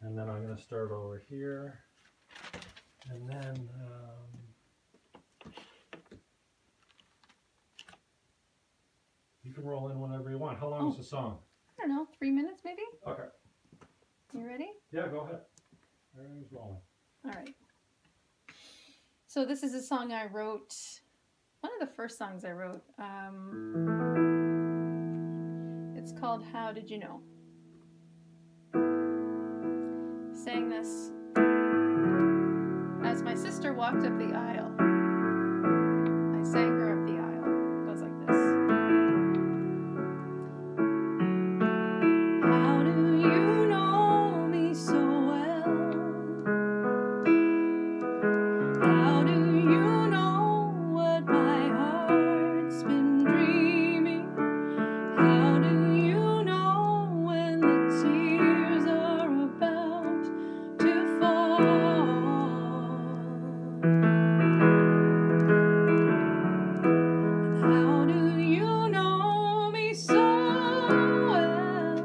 And then I'm going to start over here. And then you can roll in whenever you want. How long is the song? I don't know, 3 minutes maybe? Okay. You ready? Yeah, go ahead. Everything's rolling. All right. So this is a song I wrote, one of the first songs I wrote. It's called How Did You Know? Sang this as my sister walked up the aisle. I sang her up the aisle. It goes like this. How do you know me so well? How do you know what my heart's been dreaming? How do you know when the tears are about to fall? And how do you know me so well?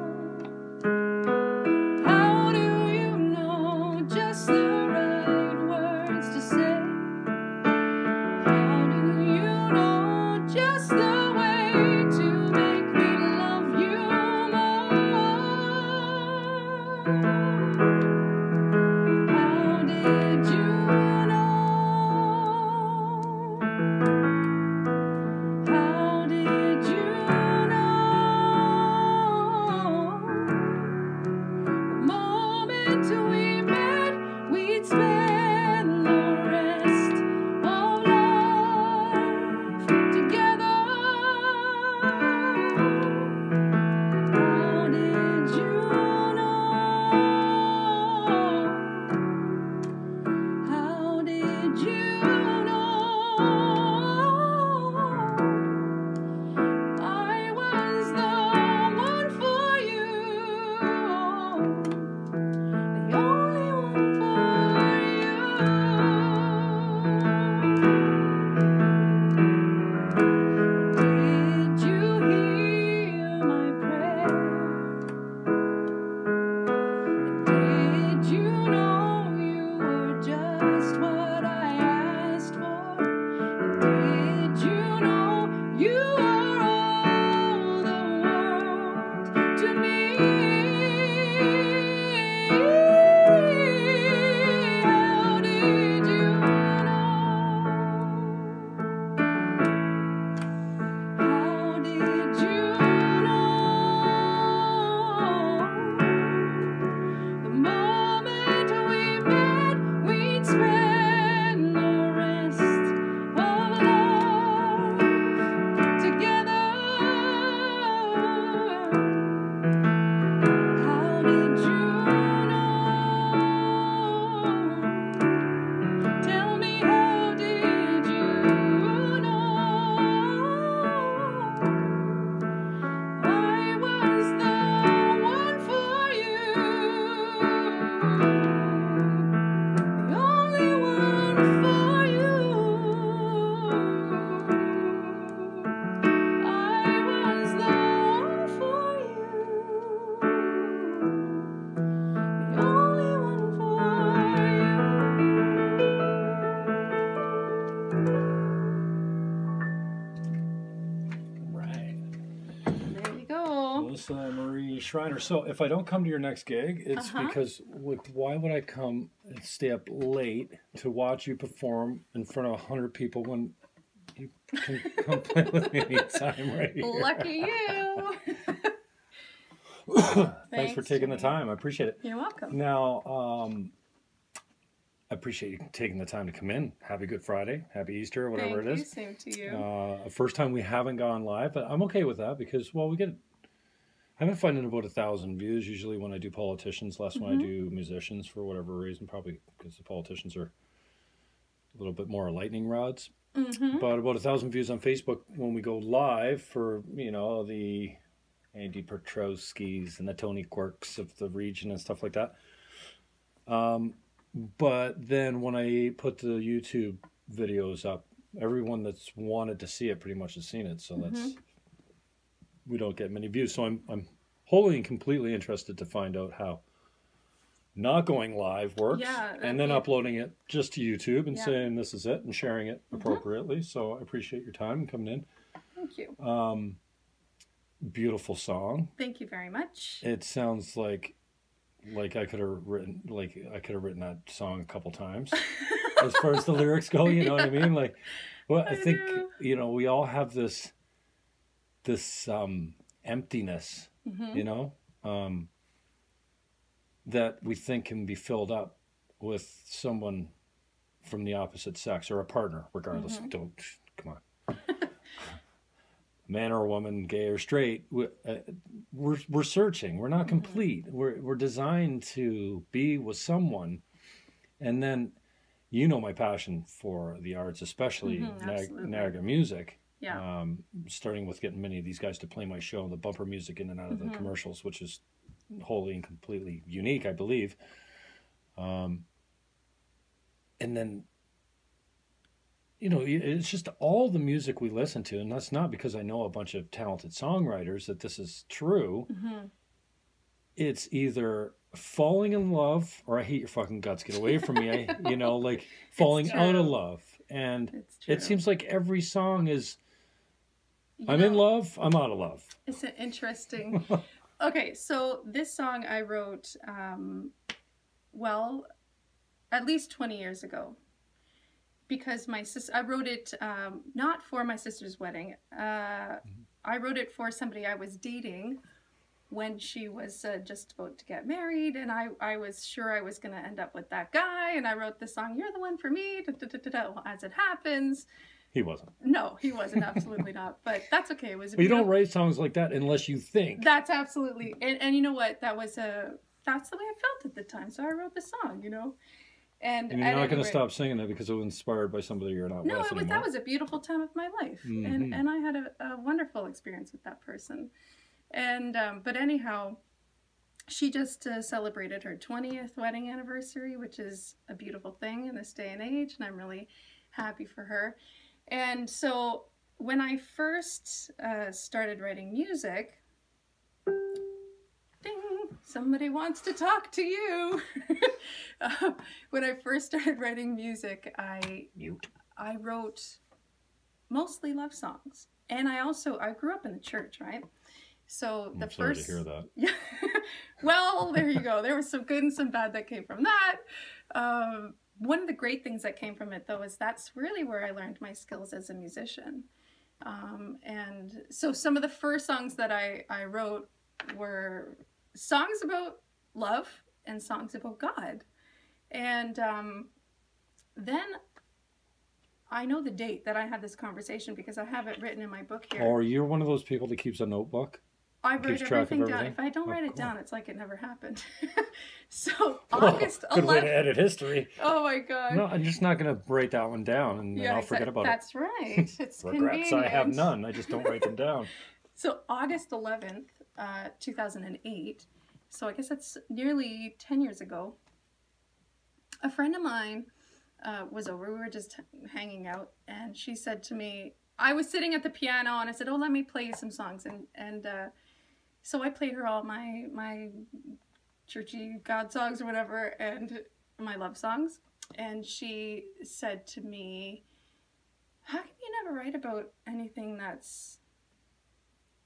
How do you know just the right words to say? How do you know just the way to make me love you more? How did you know? How did you know? The moment we met, we'd spend the rest of life together. How did you know? How did you know? I was the one for you, the only one for you. Did you hear my prayer? Did you know you were just what I asked for? Did you know you are all the world to me? How did you know? How did you know? The moment we met, we'd spend the rest of life together. How did you know? Tell me, how did you know? I was the one for you, the only one for you. I was the one for you, the only one for you. Right. There you go. Melissa Marie Schreiner. So if I don't come to your next gig, it's because why would I come and stay up late to watch you perform in front of 100 people when you can come play with me anytime right here? Lucky you. Thanks for taking the Jimmy. time. I appreciate it. You're welcome. Now, I appreciate you taking the time to come in. Happy Good Friday. Happy Easter, whatever Thank it you. is. Same to you. First time we haven't gone live, but I'm okay with that because, well, I've been finding about 1,000 views usually when I do politicians, less when I do musicians for whatever reason, probably because the politicians are a little bit more lightning rods. But about 1,000 views on Facebook when we go live for, the Andy Petrowskis and the Tony Quirks of the region and stuff like that. But then when I put the YouTube videos up, everyone that's wanted to see it pretty much has seen it. So we don't get many views. So I'm wholly and completely interested to find out how not going live works, Yeah, and then yeah. uploading it just to YouTube and Yeah. saying this is it and sharing it appropriately. So I appreciate your time coming in. Thank you. Beautiful song. Thank you very much. It sounds like I could have written that song a couple times. As far as the lyrics go, you know what I mean? Like, well, I think you know we all have this emptiness, you know, that we think can be filled up with someone from the opposite sex or a partner, regardless. Don't come on, man or woman, gay or straight. We're searching. We're not complete. We're designed to be with someone, and then you know my passion for the arts, especially Niagara music. Yeah. Starting with getting many of these guys to play my show, the bumper music in and out of the commercials, which is wholly and completely unique, I believe. And then, you know, it's just all the music we listen to, and that's not because I know a bunch of talented songwriters that this is true. It's either falling in love or I hate your fucking guts, get away from me. You know, like falling out of love. And it seems like every song is, I'm in love, I'm out of love. It's an interesting. Okay, so this song I wrote, well, at least 20 years ago. Because my sister, I wrote it not for my sister's wedding. I wrote it for somebody I was dating when she was just about to get married, and I was sure I was going to end up with that guy, and I wrote the song, "You're the One for Me," well, as it happens. He wasn't. No, he wasn't, absolutely not. But that's okay. It was. But you don't write songs like that unless you think. That's absolutely, and you know what? That's the way I felt at the time, so I wrote the song, you know. And you're not going to stop singing it because it was inspired by somebody you're not with anymore. That was a beautiful time of my life, and I had a wonderful experience with that person. And but anyhow, she just celebrated her 20th wedding anniversary, which is a beautiful thing in this day and age, and I'm really happy for her. And so when I first started writing music, ding, somebody wants to talk to you. When I first started writing music, I wrote mostly love songs, and I grew up in the church, right? So the sorry to hear that. Yeah. Well, there you go. There was some good and some bad that came from that. One of the great things that came from it, though, is that's really where I learned my skills as a musician. And so some of the first songs that I wrote were songs about love and songs about God. And then I know the date that I had this conversation because I have it written in my book here. Or you're one of those people that keeps a notebook? I write everything down. If I don't write it down, it's like it never happened. So August 11th. Good way to edit history. Oh my God. No, I'm just not going to write that one down, and then I'll forget about That's right. It's regrets. convenient. I have none. I just don't write them down. So August 11th, 2008. So I guess that's nearly 10 years ago. A friend of mine was over. We were just hanging out, and she said to me, I was sitting at the piano, and I said, "Oh, let me play you some songs." And so I played her all my churchy God songs or whatever, and my love songs. And she said to me, "How come you never write about anything that's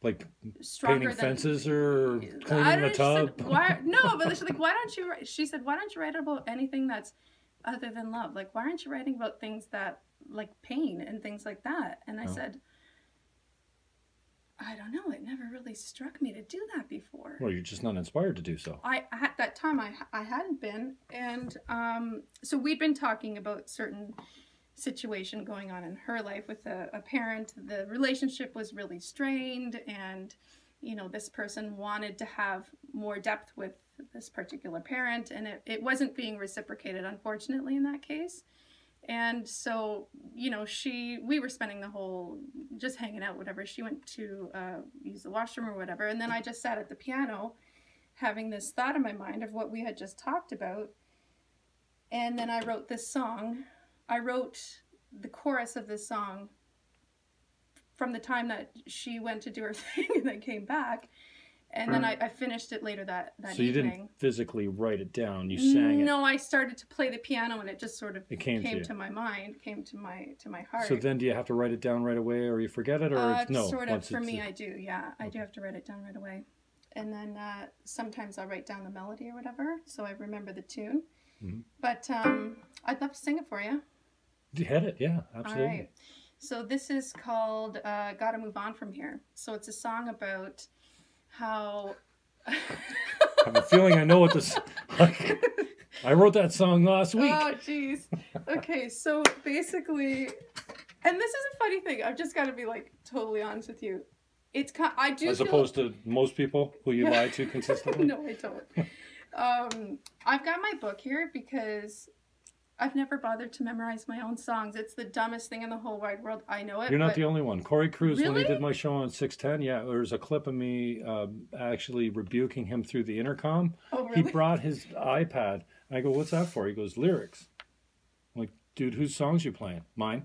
like stronger painting fences or cleaning the tub?" Said, no, but she's like, "Why don't you write?" She said, "Why don't you write about anything that's other than love? Like, why aren't you writing about things that like pain and things like that?" And I said, "I don't know. It never really struck me to do that before." Well, you're just not inspired to do so. At that time, I hadn't been. And so we'd been talking about certain situation going on in her life with a parent. The relationship was really strained, and, you know, this person wanted to have more depth with this particular parent, and it wasn't being reciprocated, unfortunately, in that case. And so, you know, we were spending the whole, just hanging out, whatever. She went to use the washroom or whatever. And then I just sat at the piano having this thought in my mind of what we had just talked about. And then I wrote this song. I wrote the chorus of this song from the time that she went to do her thing and then came back. And then I finished it later that So you evening. didn't physically write it down. You sang it. No, I started to play the piano, and it just sort of came to my mind, came to my heart. So then do you have to write it down right away, or you forget it, or no? Sort of. For me, I do. Yeah, I do have to write it down right away. And then sometimes I'll write down the melody or whatever, so I remember the tune. Mm-hmm. But I'd love to sing it for you. Hit it, yeah, absolutely. All right. So this is called Gotta Move On From Here. So it's a song about how... I have a feeling I know what this... I wrote that song last week. Oh, jeez. Okay, so basically... And this is a funny thing. I've just got to be, like, totally honest with you. It's I do As opposed to most people who you lie to consistently? No, I don't. I've got my book here because I've never bothered to memorize my own songs. It's the dumbest thing in the whole wide world. I know it. You're not the only one. Corey Cruz, really? when he did my show on 610, yeah, there's a clip of me actually rebuking him through the intercom. Oh, really? He brought his iPad. I go, what's that for? He goes, lyrics. I'm like, dude, whose songs you playing? Mine.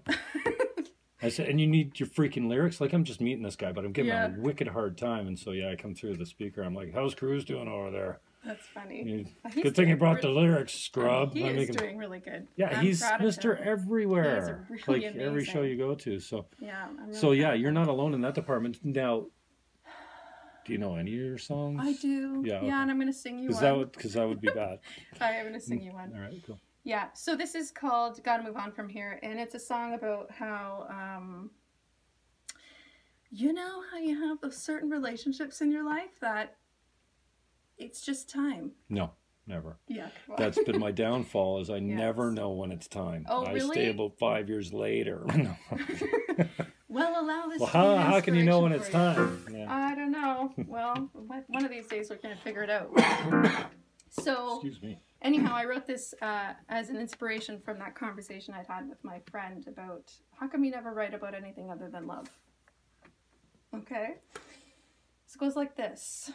I said, and you need your freaking lyrics? Like, I'm just meeting this guy, but I'm giving him a wicked hard time. And so, yeah, I come through the speaker. I'm like, how's Cruz doing over there? That's funny. Good thing he brought the lyrics, scrub. He is doing really good. Yeah, he's Mr. Everywhere. He is really like amazing. Every show you go to. So, yeah, I'm really so yeah, you're not alone in that department. Now, do you know any of your songs? I do. Yeah, okay. And I'm going to sing you one. Because that would be bad. I'm going to sing you one. All right, cool. Yeah, so this is called Gotta Move On From Here, and it's a song about how, you know how you have those certain relationships in your life that it's just time. No, never. Yeah. That's been my downfall is I never know when it's time. Oh, really? I stay about 5 years later. Well, allow this. Well, how can you know when it's time? Yeah. I don't know. Well, one of these days we're going to figure it out. So, excuse me. Anyhow, I wrote this as an inspiration from that conversation I'd had with my friend about how come you never write about anything other than love? Okay. So it goes like this.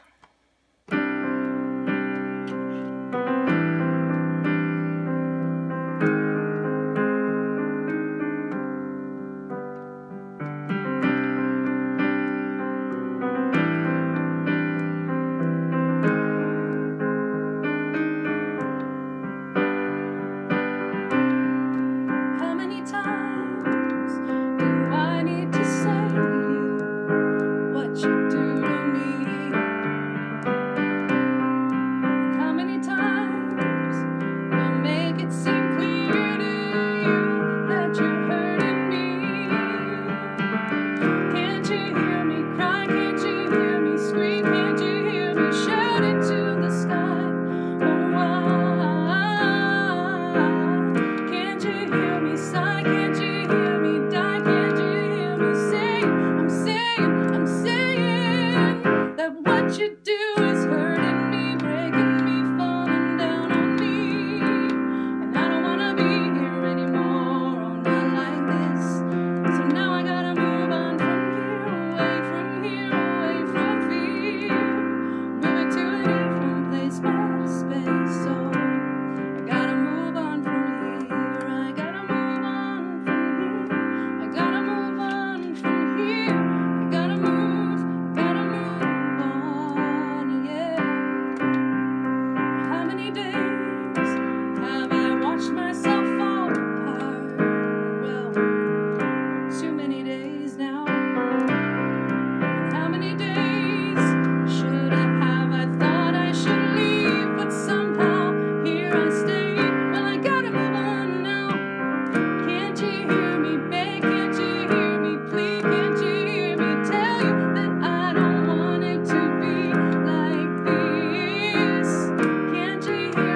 Can't you hear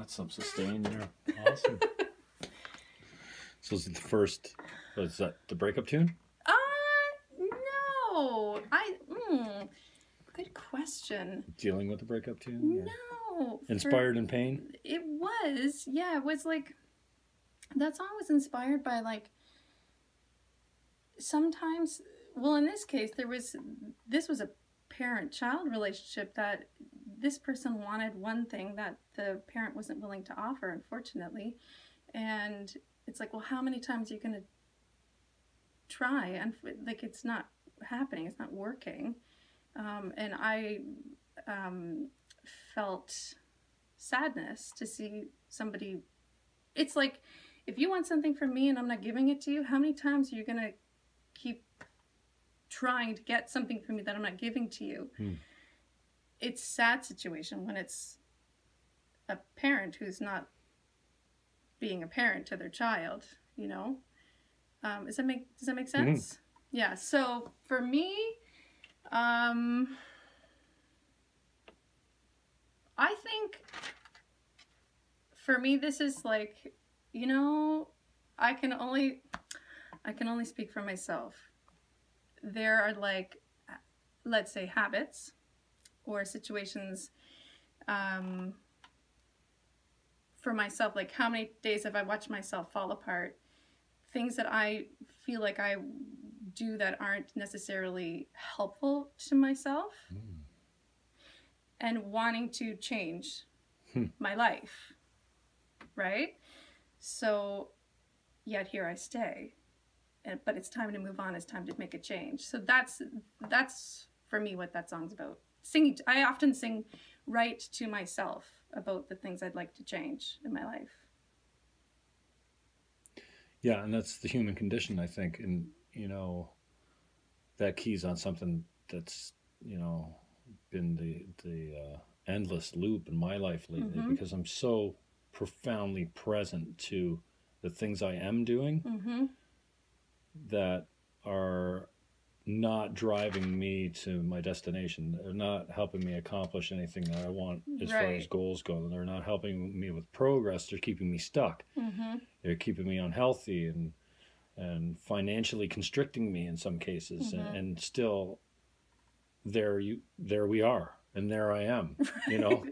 That's some sustain there. Awesome. So is it the first, was that the breakup tune? No. Good question. Dealing with the breakup tune? No. Inspired in pain? It was, yeah, it was like, that song was inspired by like, sometimes, well, in this case, this was a parent-child relationship that this person wanted one thing that the parent wasn't willing to offer, unfortunately. And it's like, well, how many times are you going to try? And like, it's not happening. It's not working. And I felt sadness to see somebody. It's like, if you want something from me and I'm not giving it to you, how many times are you going to keep trying to get something from me that I'm not giving to you? It's a sad situation when it's a parent who's not being a parent to their child, you know? Does that make sense? Yeah. So for me, I think for me, this is like, you know, I can only speak for myself. There are like, let's say, habits or situations for myself, like how many days have I watched myself fall apart? Things that I feel like I do that aren't necessarily helpful to myself, and wanting to change my life, right? So yet here I stay, but it's time to move on. It's time to make a change. So that's for me what that song's about. Singing, I often sing right to myself about the things I'd like to change in my life. Yeah, and that's the human condition, I think. And, you know, that keys on something that's, you know, been the endless loop in my life lately, because I'm so profoundly present to the things I am doing that are not driving me to my destination. They're not helping me accomplish anything that I want as far as goals go. They're not helping me with progress. They're keeping me stuck. They're keeping me unhealthy and financially constricting me in some cases. And still, there we are, and there I am, you know,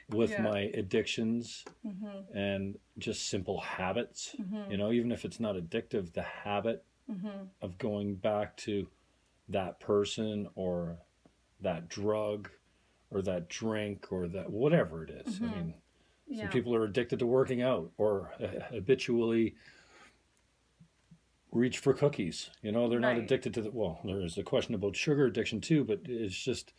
with my addictions and just simple habits. You know, even if it's not addictive, the habit of going back to that person or that drug or that drink or that whatever it is. I mean, some people are addicted to working out or habitually reach for cookies. You know, they're not addicted to well, there is a question about sugar addiction too, but it's just,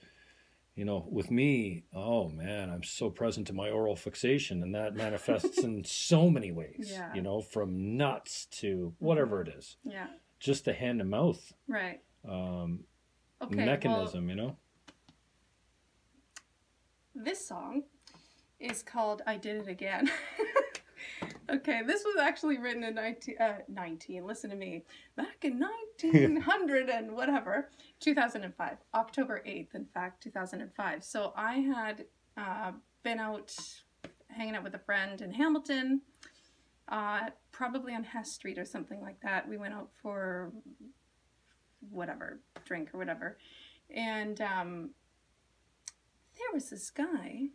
you know, with me, oh man, I'm so present to my oral fixation, and that manifests in so many ways, you know, from nuts to whatever it is. Just the hand to mouth. Mechanism, well, you know? This song is called I Did It Again. Okay, this was actually written in 19, listen to me, back in 1900 and whatever, 2005, October 8th, in fact, 2005. So I had been out hanging out with a friend in Hamilton, probably on Hess Street or something like that. We went out for whatever, drink or whatever. And there was this guy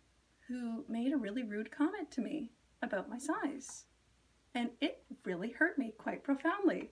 who made a really rude comment to me about my size. And it really hurt me quite profoundly,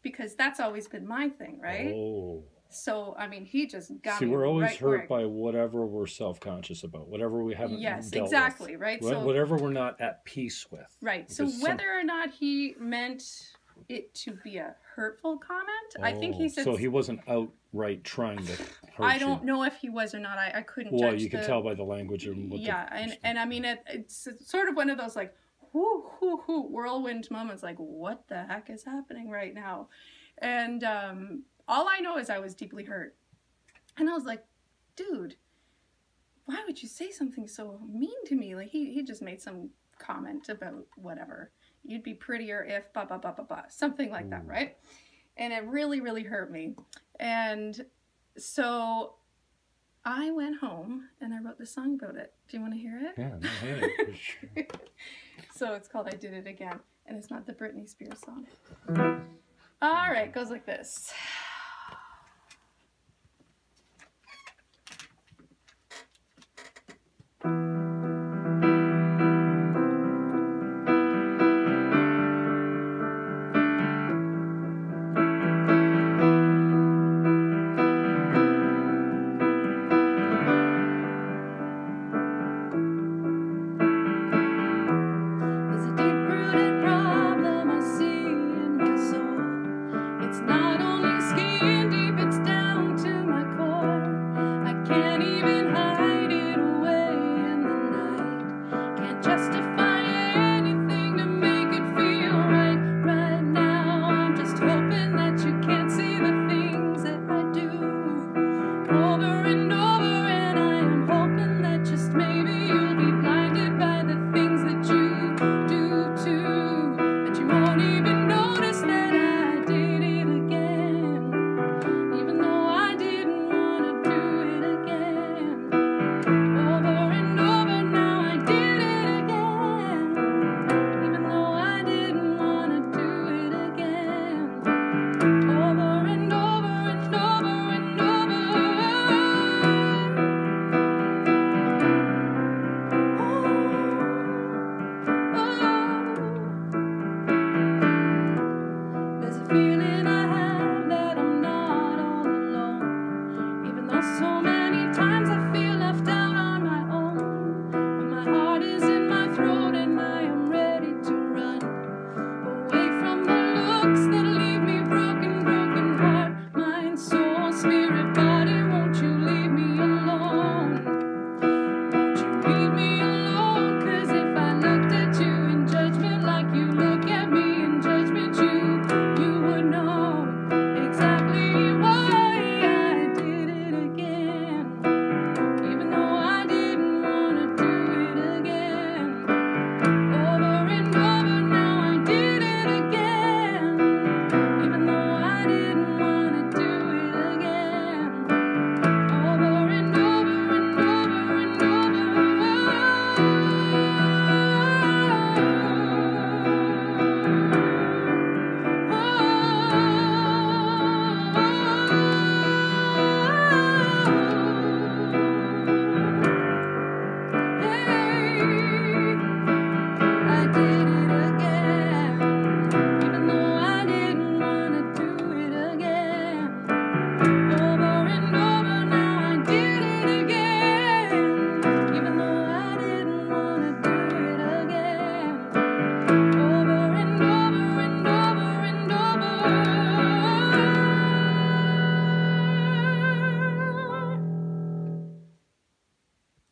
because that's always been my thing, right? Oh. So, I mean, he just got me. See, we're always hurt by whatever we're self-conscious about, whatever we haven't dealt with. Right? So, whatever we're not at peace with. Right. So whether or not he meant it to be a hurtful comment, I think he said... So he wasn't outright trying to hurt you. I don't know if he was or not. I couldn't judge. Well, you can tell by the language. And what and I mean, it's sort of one of those like, whoo, whirlwind moments, like, what the heck is happening right now? And all I know is I was deeply hurt. And I was like, dude, why would you say something so mean to me? Like, he just made some comment about whatever. You'd be prettier if blah, blah, blah, blah, blah. Something like that, right? And it really, really hurt me. And so I went home and I wrote a song about it. Do you want to hear it? Yeah, no, I hate it. For sure. So it's called I Did It Again. And it's not the Britney Spears song. All right, goes like this.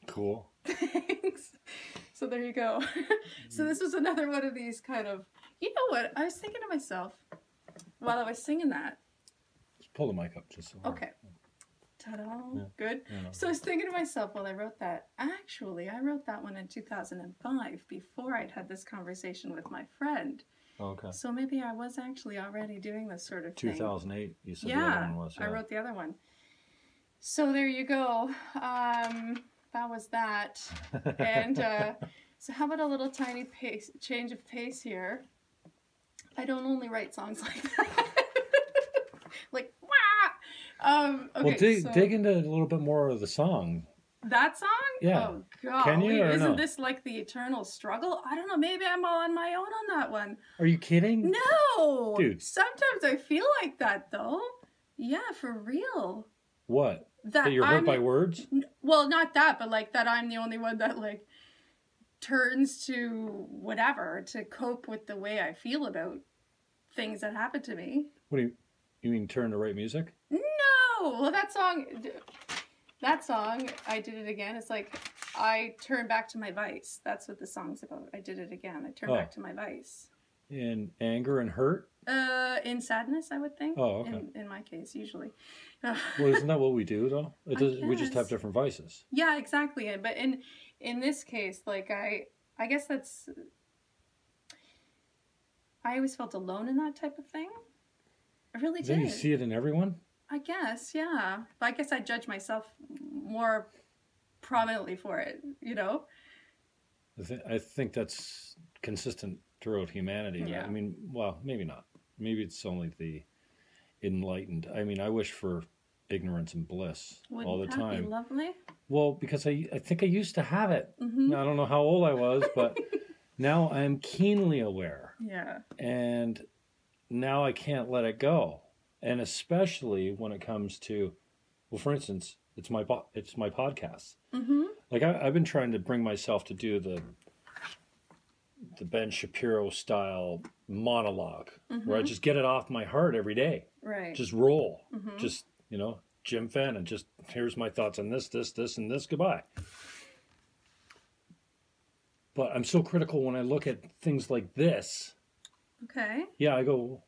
Cool. Thanks. So there you go. So this was another one of these kind of, you know what? I was thinking to myself while I was singing that. Just pull the mic up just so. Okay. Ta-da. Yeah. Good. Yeah, no. So I was thinking to myself while I wrote that, actually, I wrote that one in 2005 before I'd had this conversation with my friend. Okay. So maybe I was actually already doing this sort of thing. 2008, you said the Yeah, other one was. I wrote the other one. So there you go. That was that. And so how about a little tiny change of pace here? I don't only write songs like that. Like, wah! Okay, well, dig into a little bit more of the song. That song? Yeah. Oh, God. Can you or Isn't no? this like the eternal struggle? I don't know. Maybe I'm all on my own on that one. Are you kidding? No. Dude. Sometimes I feel like that, though. Yeah, for real. What? That you're hurt by words? Well, not that, but like that I'm the only one that like turns to whatever to cope with the way I feel about things that happen to me. What do you mean turn to write music? No. Well, that song, I Did It Again. It's like I turn back to my vice. That's what the song's about. I did it again. I turn back to my vice. In anger and hurt? In sadness, I would think. Oh, okay. In my case, usually. Well, isn't that what we do, though? We just have different vices. Yeah, exactly. But in this case, like I guess that's. I always felt alone in that type of thing. I really did. Then you see it in everyone? I guess, yeah. But I guess I judge myself more prominently for it, you know? I think that's consistent throughout humanity. Yeah. I mean, well, maybe not. Maybe it's only the enlightened. I mean, I wish for ignorance and bliss all the Wouldn't that time. be lovely? Well, because I think I used to have it. Mm-hmm. I don't know how old I was, but now I'm keenly aware. Yeah. And now I can't let it go. And especially when it comes to, well, for instance, it's my podcast. Mm-hmm. Like I've been trying to bring myself to do the Ben Shapiro style monologue, where I just get it off my heart every day. Right. Just roll. Mm-hmm. Just, Jim Fannon, just here's my thoughts on this, and this, goodbye. But I'm so critical when I look at things like this. Okay. Yeah, I go,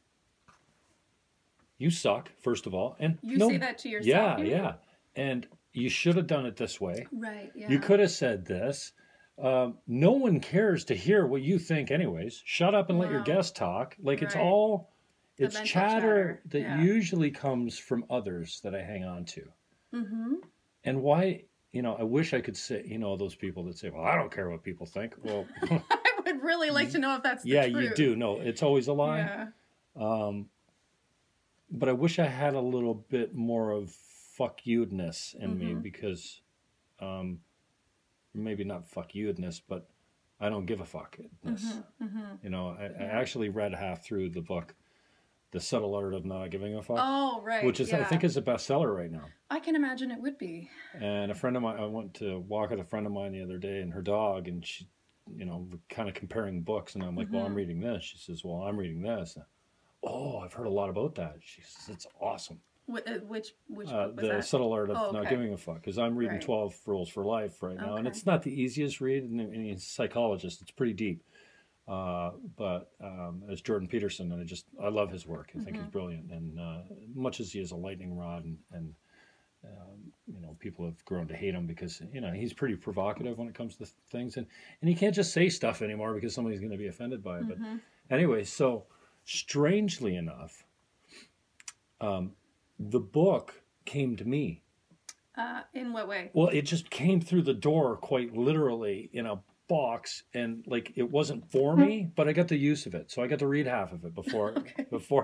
you suck, first of all. And You say that to yourself? Yeah. And you should have done it this way. Right, yeah. You could have said this. No one cares to hear what you think anyways. Shut up and let your guest talk. Like it's Right. all, it's chatter that yeah. usually comes from others that I hang on to. Mm-hmm. And why, I wish I could say, those people that say, well, I don't care what people think. Well, I would really like to know if that's the yeah, truth. you do. No, it's always a lie. Yeah. But I wish I had a little bit more of fuck you-ness in me, because maybe not fuck you-ness, but I don't give a fuck-ness. I actually read half through the book, The Subtle Art of Not Giving a Fuck. Oh, right. Which is, yeah. I think, is a bestseller right now. I can imagine it would be. And a friend of mine, I went to walk with a friend of mine the other day and her dog, and she, we're kind of comparing books, and I'm like, well, I'm reading this. She says, well, I'm reading this. Oh, I've heard a lot about that. She says, it's awesome. Which book was The that? Subtle Art of Not Giving a Fuck. Because I'm reading 12 Rules for Life right now. And it's not the easiest read. And he's a psychologist. It's pretty deep. But it's Jordan Peterson. And I love his work. I think he's brilliant. And much as he is a lightning rod and people have grown to hate him because, he's pretty provocative when it comes to things. And he can't just say stuff anymore because somebody's going to be offended by it. But anyway, so strangely enough, the book came to me. In what way? Well, it just came through the door quite literally in a box, and like it wasn't for me, but I got the use of it. So I got to read half of it before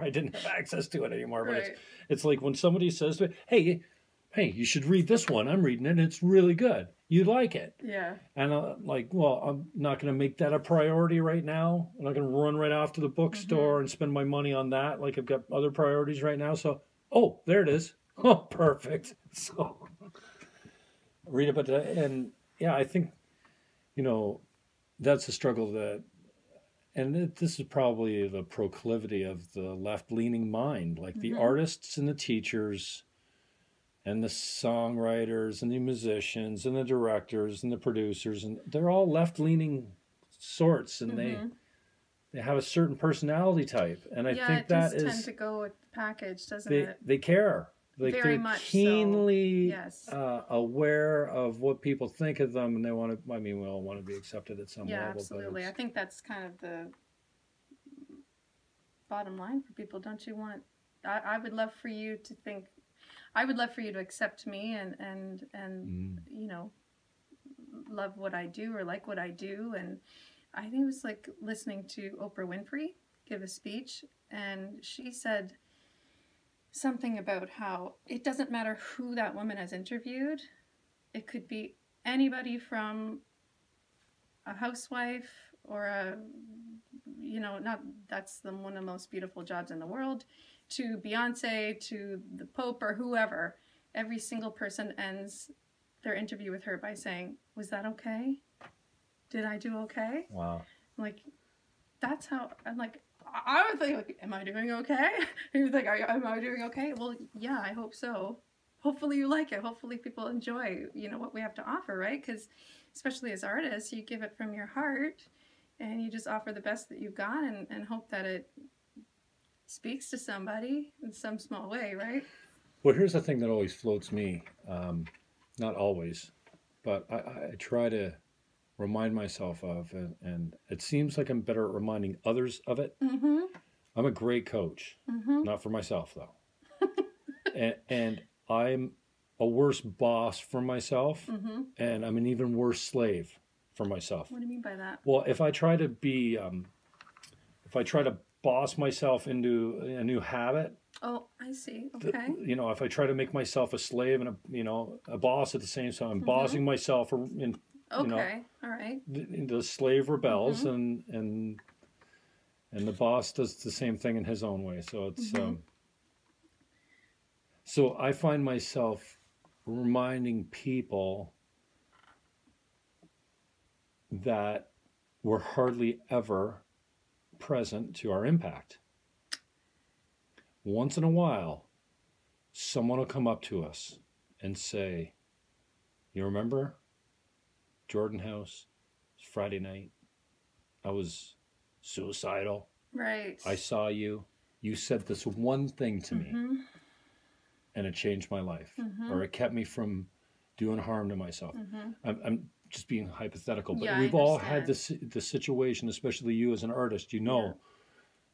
I didn't have access to it anymore. But it's like when somebody says to me, hey, you should read this one. I'm reading it, and it's really good. You'd like it. Yeah. And well, I'm not going to make that a priority right now. I'm not going to run right off to the bookstore and spend my money on that. Like I've got other priorities right now. So, there it is. Oh, perfect. So read it. But, and yeah, I think, that's a struggle and this is probably the proclivity of the left-leaning mind, like the artists and the teachers and the songwriters and the musicians and the directors and the producers, and they're all left-leaning sorts, and they have a certain personality type, and I think that is tend to go with the package, doesn't it? They care, like very they're much keenly so. aware of what people think of them, and they want to. I mean, we all want to be accepted at some level. Yeah, absolutely. I think that's kind of the bottom line for people. Don't you want? I would love for you to think. I would love for you to accept me and love what I do or like what I do. And I think it was like listening to Oprah Winfrey give a speech, and she said something about how it doesn't matter who that woman has interviewed. It could be anybody from a housewife or that's one of the most beautiful jobs in the world, to Beyonce, to the Pope or whoever. Every single person ends their interview with her by saying, was that okay? Did I do okay? Wow. I'm like, that's how, I'm like, I would think, like, am I doing okay? You would think, am I doing okay? Well, yeah, I hope so. Hopefully you like it. Hopefully people enjoy, what we have to offer, right? Because especially as artists, you give it from your heart and you just offer the best that you've got and hope that it speaks to somebody in some small way, right? Well, here's the thing that always floats me. Not always, but I try to remind myself of, and it seems like I'm better at reminding others of it. I'm a great coach, not for myself though. and I'm a worse boss for myself, Mm-hmm. and I'm an even worse slave for myself. What do you mean by that? Well, if I try to be, if I try to boss myself into a new habit, Oh, I see. Okay. you know, if I try to make myself a slave and a boss at the same time, I'm bossing myself, in, you know, Okay. All right. the slave rebels, and the boss does the same thing in his own way. So it's so I find myself reminding people that we're hardly ever present to our impact. Once in a while, someone will come up to us and say, "You remember Jordan House? It's Friday night. I was suicidal. Right. I saw you. You said this one thing to me, and it changed my life, or it kept me from doing harm to myself." I'm just being hypothetical, but Yeah, I we've all had understand. this situation, especially you as an artist. You know,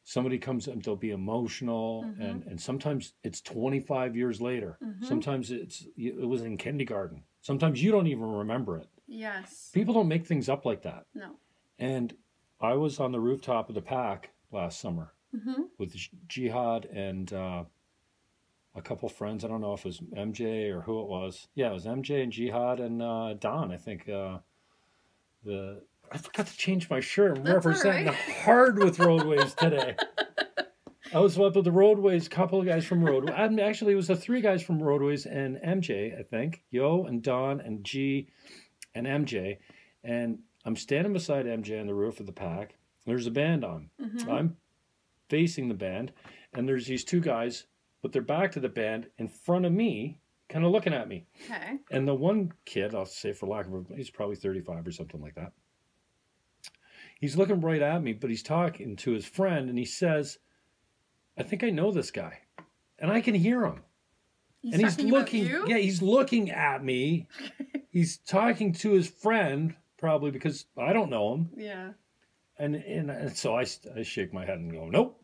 somebody comes and they'll be emotional, and sometimes it's 25 years later. Sometimes it was in kindergarten. Sometimes you don't even remember it. Yes. People don't make things up like that. No. And I was on the rooftop of the Pack last summer with Jihad and a couple friends. I don't know if it was MJ or who it was. Yeah, it was MJ and Jihad and Don, I think. I forgot to change my shirt. I'm That's representing all right. hard with Roadways today. I was up with the Roadways, couple of guys from Roadways. Actually, it was the three guys from Roadways and MJ, I think. Yo and Don and G and MJ. And I'm standing beside MJ on the roof of the Pack. There's a band on. I'm facing the band, and there's these two guys with their back to the band in front of me, kind of looking at me. Okay. And the one kid, I'll say for lack of a, he's probably 35 or something like that. He's looking right at me, but he's talking to his friend, and he says, "I think I know this guy." And I can hear him. And he's talking about looking, you? yeah, he's looking at me. He's talking to his friend, probably because I don't know him. Yeah. And so I shake my head and go, "Nope.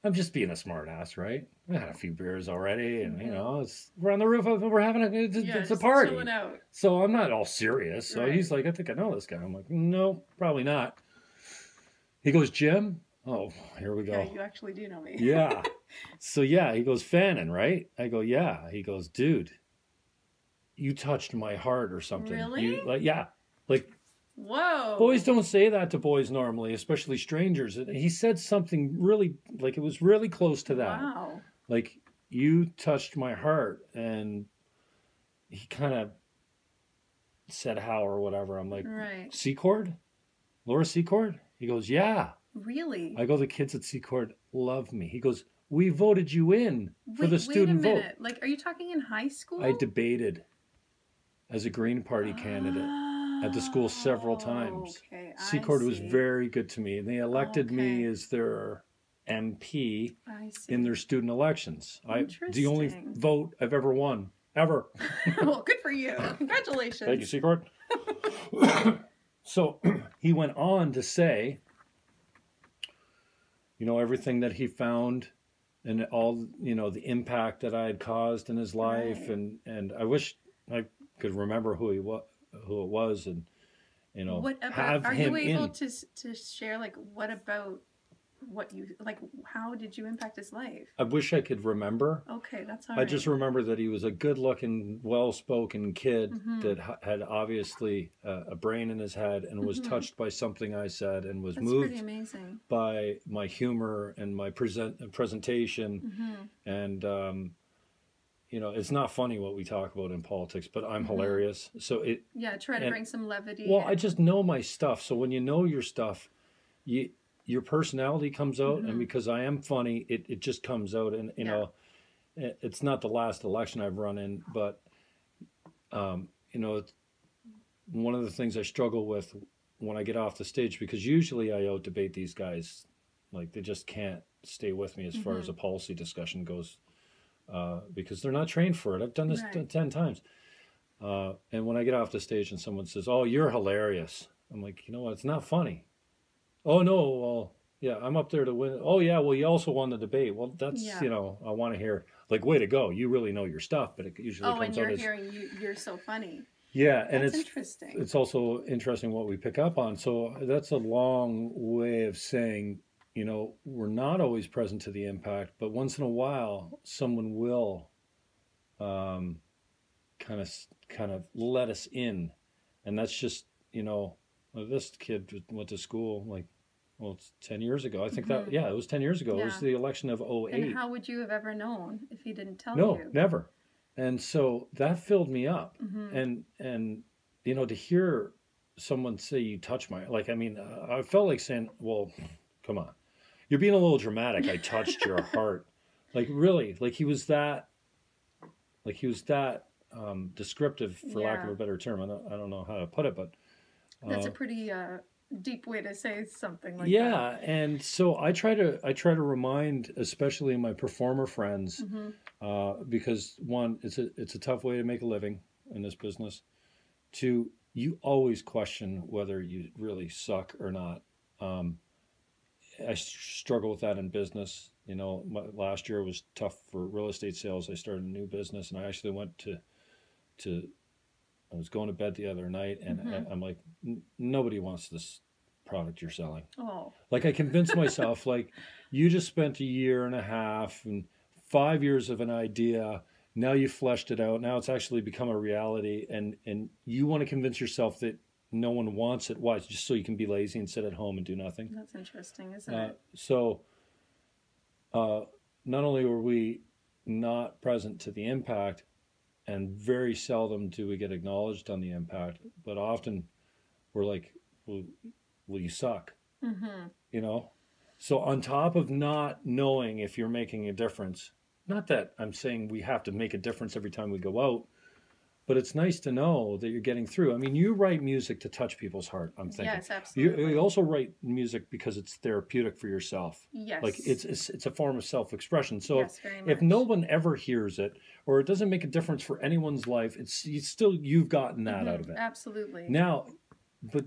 I'm just being a smart ass, right? I had a few beers already, and you know, we're on the roof of, we're having it's a just party. chilling out. So I'm not all serious." So Right. he's like, "I think I know this guy." I'm like, "No, probably not." He goes, "Jim?" Oh, here we go. Yeah, you actually do know me. Yeah. So yeah, he goes, "Fannon, right?" I go, "Yeah." He goes, "Dude, you touched my heart or something." Really? Yeah. Like, Whoa. boys don't say that to boys normally, especially strangers. And he said something really, like, it was really close to that. Wow. Like, "You touched my heart." And he kind of said how or whatever. I'm like, Right. "Secord? Laura Secord?" He goes, "Yeah." Really? I go, "The kids at Secord love me." He goes, "We voted you in for the student wait a vote." minute. Like, are you talking in high school? I debated as a Green Party candidate at the school several times. Okay, Secord was see. very good to me, and they elected me Okay. as their MP I see. in their student elections. The only Interesting. vote I've ever won, ever. Well, good for you. Congratulations. Thank you, Secord. So he went on to say, you know, everything that he found and all, you know, the impact that I had caused in his life. Right. And I wish I could remember who it was, and, you know, What about? have Are him you able in. to share, like, what about what you like? How did you impact his life? I wish I could remember. Okay, that's all I right. just remember that he was a good-looking, well-spoken kid that had obviously a brain in his head and was touched by something I said and was That's moved pretty amazing. by my humor and my presentation. And you know, it's not funny what we talk about in politics, but I'm hilarious. So Yeah, try to bring some levity. well, I just know my stuff. So when you know your stuff, your personality comes out, and because I am funny, it just comes out. And you know, it's not the last election I've run in, but you know, one of the things I struggle with when I get off the stage, because usually I out debate these guys, like they just can't stay with me as far as a policy discussion goes, because they're not trained for it. I've done this 10 times. And when I get off the stage and someone says, "Oh, you're hilarious," I'm like, you know what? It's not funny. "Oh, no, well, yeah, I'm up there to win." "Oh, yeah, well, you also won the debate." Well, that's, you know, I want to hear. like, way to go, you really know your stuff, but it usually Oh, and comes out you're as, hearing you're so funny. yeah, and That's interesting. it's also interesting what we pick up on. So that's a long way of saying, you know, we're not always present to the impact, but once in a while, someone will um, kind of let us in, and that's just, you know, this kid went to school like, well, it's 10 years ago. I think that, yeah, it was 10 years ago. It was Yeah. the election of And '08. how would you have ever known if he didn't tell No, you? never. And so that filled me up. And you know, to hear someone say, you touch my, like, I mean, I felt like saying, well, come on, you're being a little dramatic. I touched your heart. Like, really, like he was that, descriptive, for lack of a better term. I don't know how to put it, but that's a pretty deep way to say something like that. Yeah, and so I try to remind, especially my performer friends, because one, it's a tough way to make a living in this business. Two, you always question whether you really suck or not. I struggle with that in business. You know, last year was tough for real estate sales. I started a new business, and I actually went to I was going to bed the other night, and I'm like, nobody wants this product you're selling. Oh. Like, I convinced myself, like, you just spent a year and a half and 5 years of an idea. Now you fleshed it out. Now it's actually become a reality, and you want to convince yourself that no one wants it. Why? Just so you can be lazy and sit at home and do nothing. That's interesting, isn't it? So, not only were we not present to the impact, and very seldom do we get acknowledged on the impact, but often we're like, well, you suck. You know? So on top of not knowing if you're making a difference, not that I'm saying we have to make a difference every time we go out, but it's nice to know that you're getting through. I mean, you write music to touch people's heart, I'm thinking. Yes, absolutely. You also write music because it's therapeutic for yourself. Yes. Like, it's a form of self-expression. So yes, very much. if no one ever hears it, or it doesn't make a difference for anyone's life, it's still, you've gotten that out of it. Absolutely. Now, but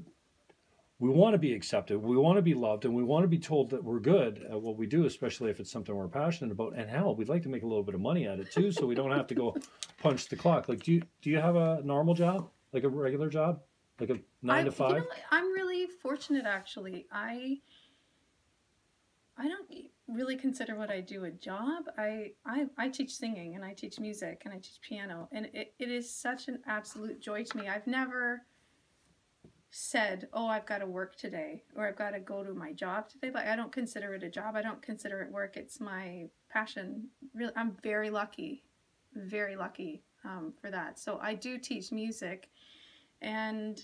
we want to be accepted, we want to be loved, and we want to be told that we're good at what we do, especially if it's something we're passionate about. And hell, we'd like to make a little bit of money at it too, so we don't have to go punch the clock. Like, do you have a normal job, like a regular job, like a 9 to 5? You know, I'm really fortunate, actually. I don't really consider what I do a job. I teach singing, and I teach music, and I teach piano, and it is such an absolute joy to me. I've never said, oh, I've got to work today, or I've got to go to my job today. Like, I don't consider it a job. I don't consider it work. It's my passion. Really, I'm very lucky for that. So I do teach music, and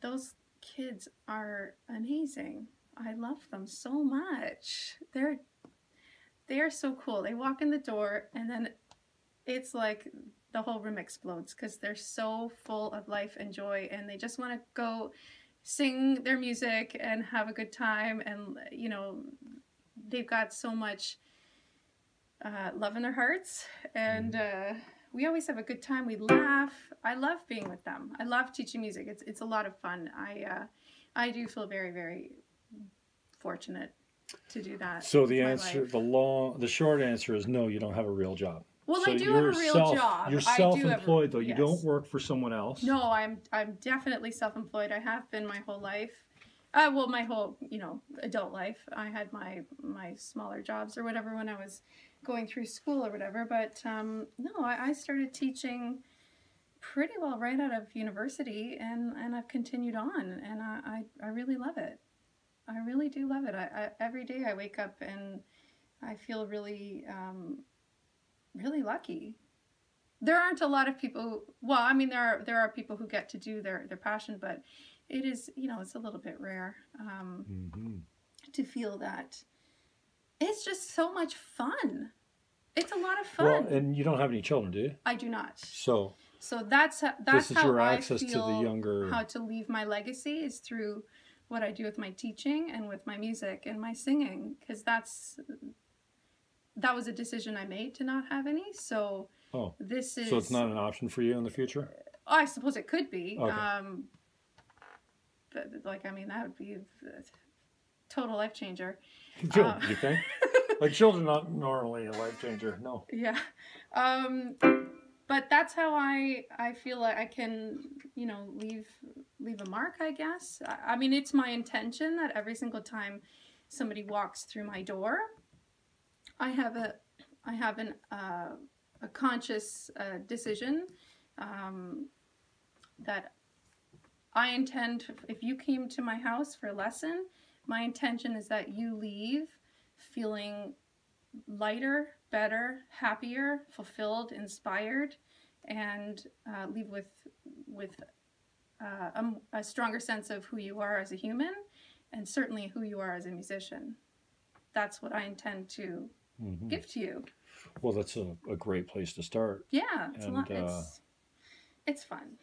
those kids are amazing. I love them so much. They are so cool. They walk in the door, and then it's like the whole room explodes because they're so full of life and joy, and they just want to go sing their music and have a good time. And, you know, they've got so much love in their hearts, and we always have a good time. We laugh. I love being with them. I love teaching music. It's a lot of fun. I do feel very, very fortunate to do that. So the answer, the short answer is no, you don't have a real job. Well, so I do have a real job. You're self-employed, though. You don't work for someone else. No, I'm definitely self-employed. I have been my whole life. Well, my whole, adult life. I had my smaller jobs or whatever when I was going through school or whatever. But no, I started teaching pretty well right out of university, and I've continued on, and I really love it. I really do love it. Every day I wake up and I feel really really lucky. There aren't a lot of people, well, I mean, there are people who get to do their passion, but it is, it's a little bit rare to feel that. It's just so much fun. It's a lot of fun. Well, and you don't have any children, do you? I do not. So that's this is how your I access feel to the younger. How to leave my legacy is through what I do with my teaching and with my music and my singing, because that was a decision I made to not have any. So this is. So it's not an option for you in the future? I suppose it could be. Okay. But that would be total life changer. You think? Like children not normally a life changer. No. Yeah. But that's how I feel like I can, you know, leave a mark, I guess. I mean, it's my intention that every single time somebody walks through my door, I have a conscious decision that I intend, if you came to my house for a lesson, my intention is that you leave feeling lighter, better, happier, fulfilled, inspired, and leave with a stronger sense of who you are as a human, and certainly who you are as a musician. That's what I intend to give to you. Well, that's a great place to start. Yeah, it's a lot. It's fun.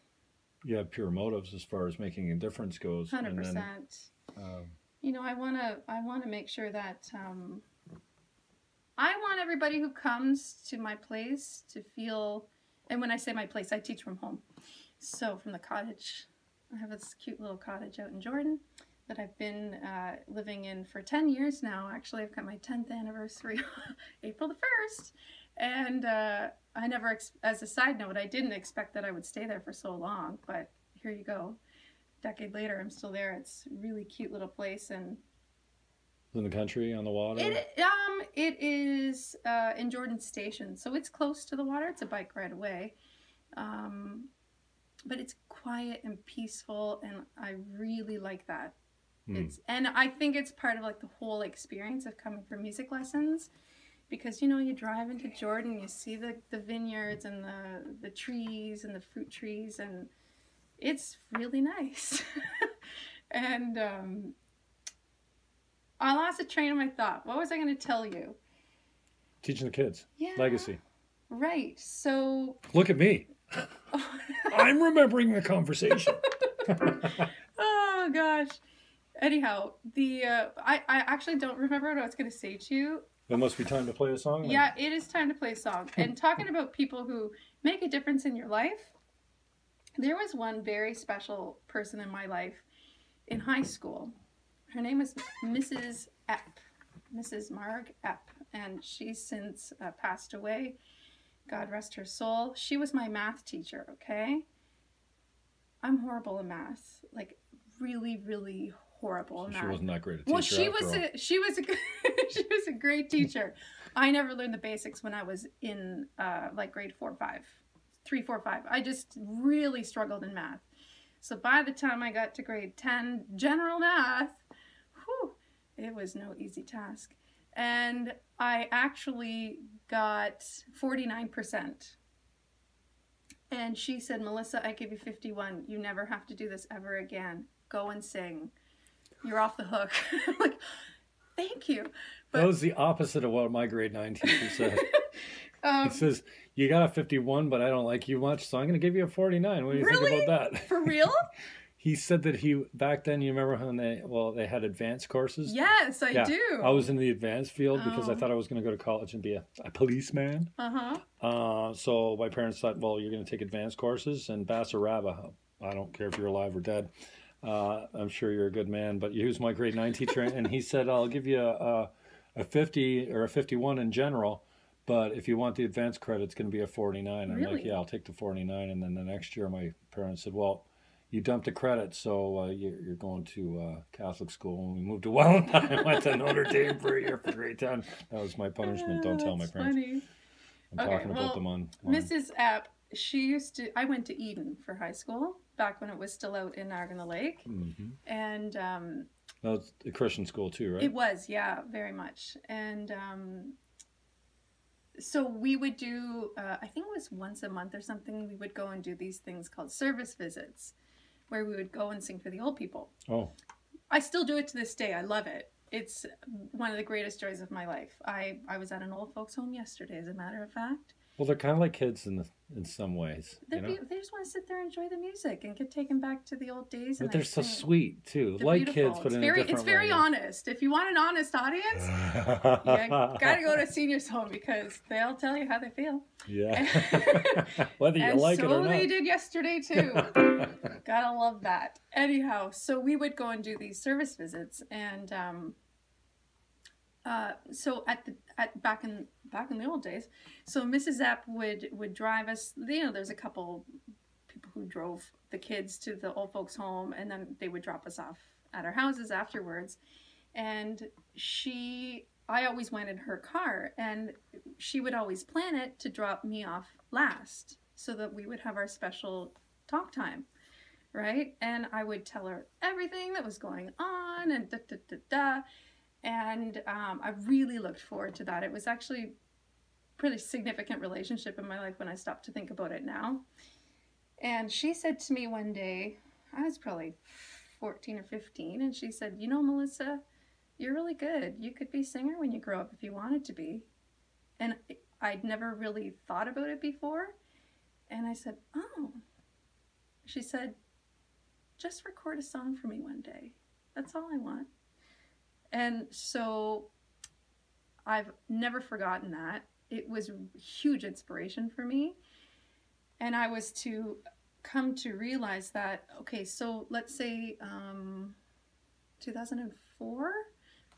You have pure motives as far as making a difference goes. 100%. You know, I want to make sure that I want everybody who comes to my place to feel, and when I say my place, I teach from home. So from the cottage, I have this cute little cottage out in Jordan that I've been living in for 10 years now. Actually, I've got my 10th anniversary April the 1st. And I never, as a side note, I didn't expect that I would stay there for so long, but here you go. A decade later, I'm still there. It's a really cute little place. And in the country, on the water? It is in Jordan Station, so it's close to the water. It's a bike ride away. But it's quiet and peaceful, and I really like that. And I think it's part of like the whole experience of coming for music lessons, because you know, you drive into Jordan, you see the vineyards and the trees and the fruit trees, and it's really nice. And I lost a train of my thought. What was I going to tell you? Teaching the kids. Yeah. Legacy. Right. So look at me. I'm remembering the conversation. Oh gosh. Anyhow, I actually don't remember what I was going to say to you. It must be time to play a song then. Yeah, it is time to play a song. And talking about people who make a difference in your life, there was one very special person in my life in high school. Her name was Mrs. Epp, Mrs. Marg Epp, and she's since passed away. God rest her soul. She was my math teacher, okay? I'm horrible in math, like really, really horrible in math. She wasn't that great a teacher. Well, she was a great teacher. I never learned the basics when I was in like grade 4, 5, 3, 4, 5. I just really struggled in math. So by the time I got to grade 10, general math, it was no easy task. And I actually got 49%. And she said, Melissa, I give you 51. You never have to do this ever again. Go and sing. You're off the hook. I'm like, thank you. But, that was the opposite of what my grade 9 teacher said. He says, you got a 51, but I don't like you much, so I'm going to give you a 49. What do you think about that? For real? He said that back then, you remember when they had advanced courses? Yes, I do. I was in the advanced field because I thought I was going to go to college and be a policeman. So my parents thought, well, you're going to take advanced courses, and Bassaraba, I don't care if you're alive or dead. I'm sure you're a good man, but he was my grade 9 teacher, and he said, I'll give you a 50 or a 51 in general, but if you want the advanced credit, it's going to be a 49. I'm like, yeah, I'll take the 49. And then the next year, my parents said, well, you dumped the credit, so you're going to Catholic school. And we moved to Wellington. I went to Notre Dame for a year for grade 10. That was my punishment. Don't tell my parents. Funny. I'm talking about them on Mrs. Epp, I went to Eden for high school back when it was still out in Niagara Lake. And that was a Christian school too, right? It was, yeah, very much. And so we would do, I think it was once a month or something, we would go and do these things called service visits, where we would go and sing for the old people. Oh. I still do it to this day. I love it. It's one of the greatest joys of my life. I was at an old folks home yesterday, as a matter of fact. Well, they're kind of like kids in in some ways. You know? They just want to sit there and enjoy the music and get taken back to the old days. But they're so sweet too, like kids, but in a different way. It's very honest. If you want an honest audience, you gotta go to seniors home because they'll tell you how they feel. Yeah, whether you like it or not. So they did yesterday too. Gotta love that. Anyhow, so we would go and do these service visits, and so back in the old days, so Mrs. Epp would drive us. You know, there's a couple people who drove the kids to the old folks' home, and then they would drop us off at our houses afterwards. And I always went in her car, and she would always plan it to drop me off last, so that we would have our special talk time, right? And I would tell her everything that was going on, and da da da da. And I really looked forward to that. It was actually a pretty significant relationship in my life when I stopped to think about it now. And she said to me one day, I was probably 14 or 15, and she said, you know, Melissa, you're really good. You could be a singer when you grow up if you wanted to be. And I'd never really thought about it before. And I said, oh. She said, just record a song for me one day. That's all I want. And so I've never forgotten that. It was a huge inspiration for me. And I was to come to realize that, okay, so let's say 2004,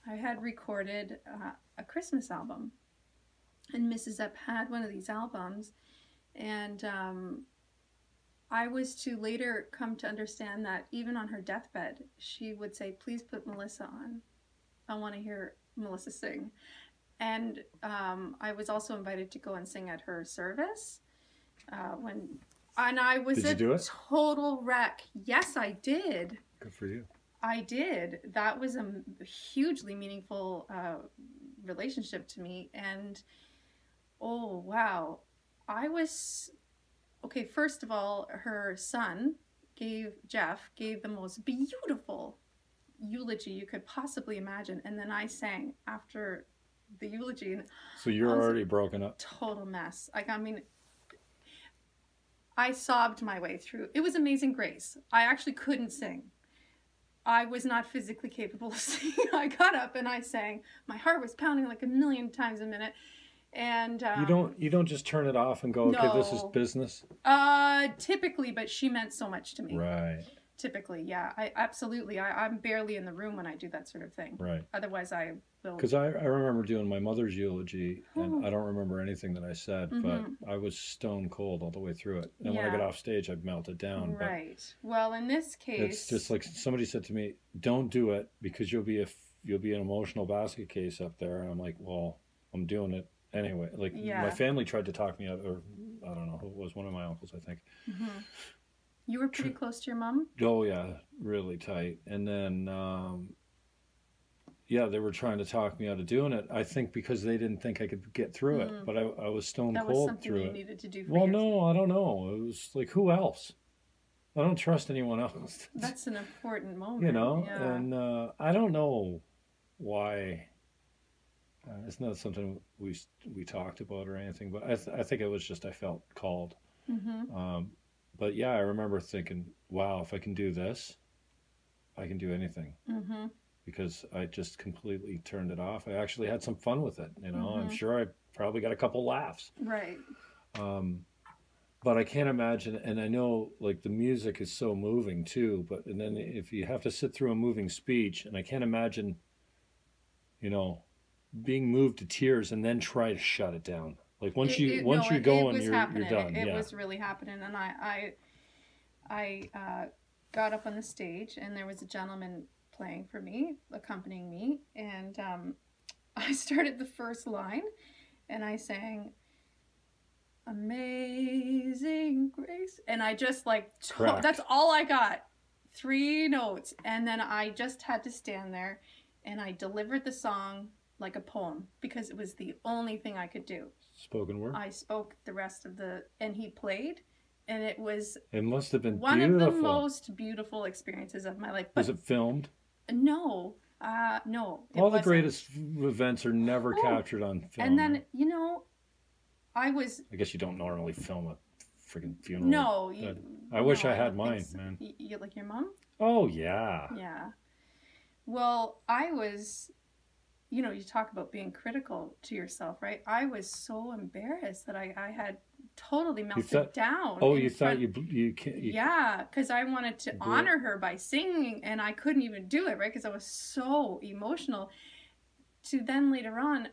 I had recorded a Christmas album. And Mrs. Epp had one of these albums. And I was to later come to understand that even on her deathbed, she would say, please put Melissa on. I want to hear Melissa sing. And I was also invited to go and sing at her service. And I was a total wreck. Yes, I did. Good for you. I did. That was a hugely meaningful relationship to me. And oh, wow. Okay, first of all, her son, Jeff, gave the most beautiful eulogy you could possibly imagine, and then I sang after the eulogy. And so you're already broken up. Total mess. I mean, I sobbed my way through. It was Amazing Grace. I actually couldn't sing. I was not physically capable of singing. I got up and I sang. My heart was pounding like a million times a minute. And you don't just turn it off and go, okay, no. This is business. Typically, but she meant so much to me. Right. Typically, yeah. I'm barely in the room when I do that sort of thing. Right. Otherwise, I will. Because I remember doing my mother's eulogy, and I don't remember anything that I said, but I was stone cold all the way through it. And when I got off stage, I melted down. Right. Well, in this case, it's just like somebody said to me, "Don't do it because you'll be an emotional basket case up there." And I'm like, "Well, I'm doing it anyway." Like my family tried to talk me out, or I don't know who it was, one of my uncles, I think. You were pretty close to your mom? Oh, yeah, really tight. And then, they were trying to talk me out of doing it. I think because they didn't think I could get through it. But I was stone cold through it. That was something you needed to do for yourself. No, I don't know. It was like, who else? I don't trust anyone else. That's an important moment. You know, and I don't know why. It's not something we talked about or anything, but I think it was just I felt called. But yeah, I remember thinking, wow, if I can do this, I can do anything. Because I just completely turned it off. I actually had some fun with it. You know, I'm sure I probably got a couple laughs. Right. But I can't imagine, and I know like the music is so moving too, and then if you have to sit through a moving speech, and I can't imagine, you know, being moved to tears and then try to shut it down. Like once you're going, you're done. It was really happening, and I got up on the stage, and there was a gentleman playing for me, accompanying me, and I started the first line, and I sang "Amazing Grace," and I just that's all I got, 3 notes, and then I just had to stand there, and I delivered the song like a poem because it was the only thing I could do. Spoken word? I spoke the rest of and he played, and it must have been one of the most beautiful experiences of my life. Was it filmed? No, no. All the greatest events are never captured on film. And then, you know, I guess you don't normally film a freaking funeral. No, I wish I don't had think mine, so. man. You like your mom? Oh yeah. Yeah. Well, I was, you know, you talk about being critical to yourself, right? I was so embarrassed that I had totally melted down. Oh, you thought you can't. Yeah, because I wanted to honor her by singing, and I couldn't even do it, right? Because I was so emotional. To then later on,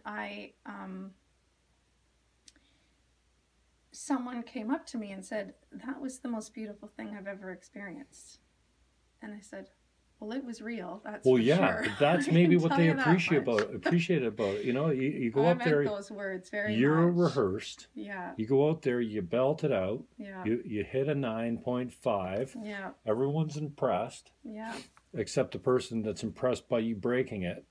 someone came up to me and said, "That was the most beautiful thing I've ever experienced." And I said, "Well, it was real. That's for sure." But that's maybe what they appreciate about it. You know, you go out there. Those words very you're much. Rehearsed. Yeah. You go out there. You belt it out. Yeah. You hit a 9.5. Yeah. Everyone's impressed. Yeah. Except the person that's impressed by you breaking it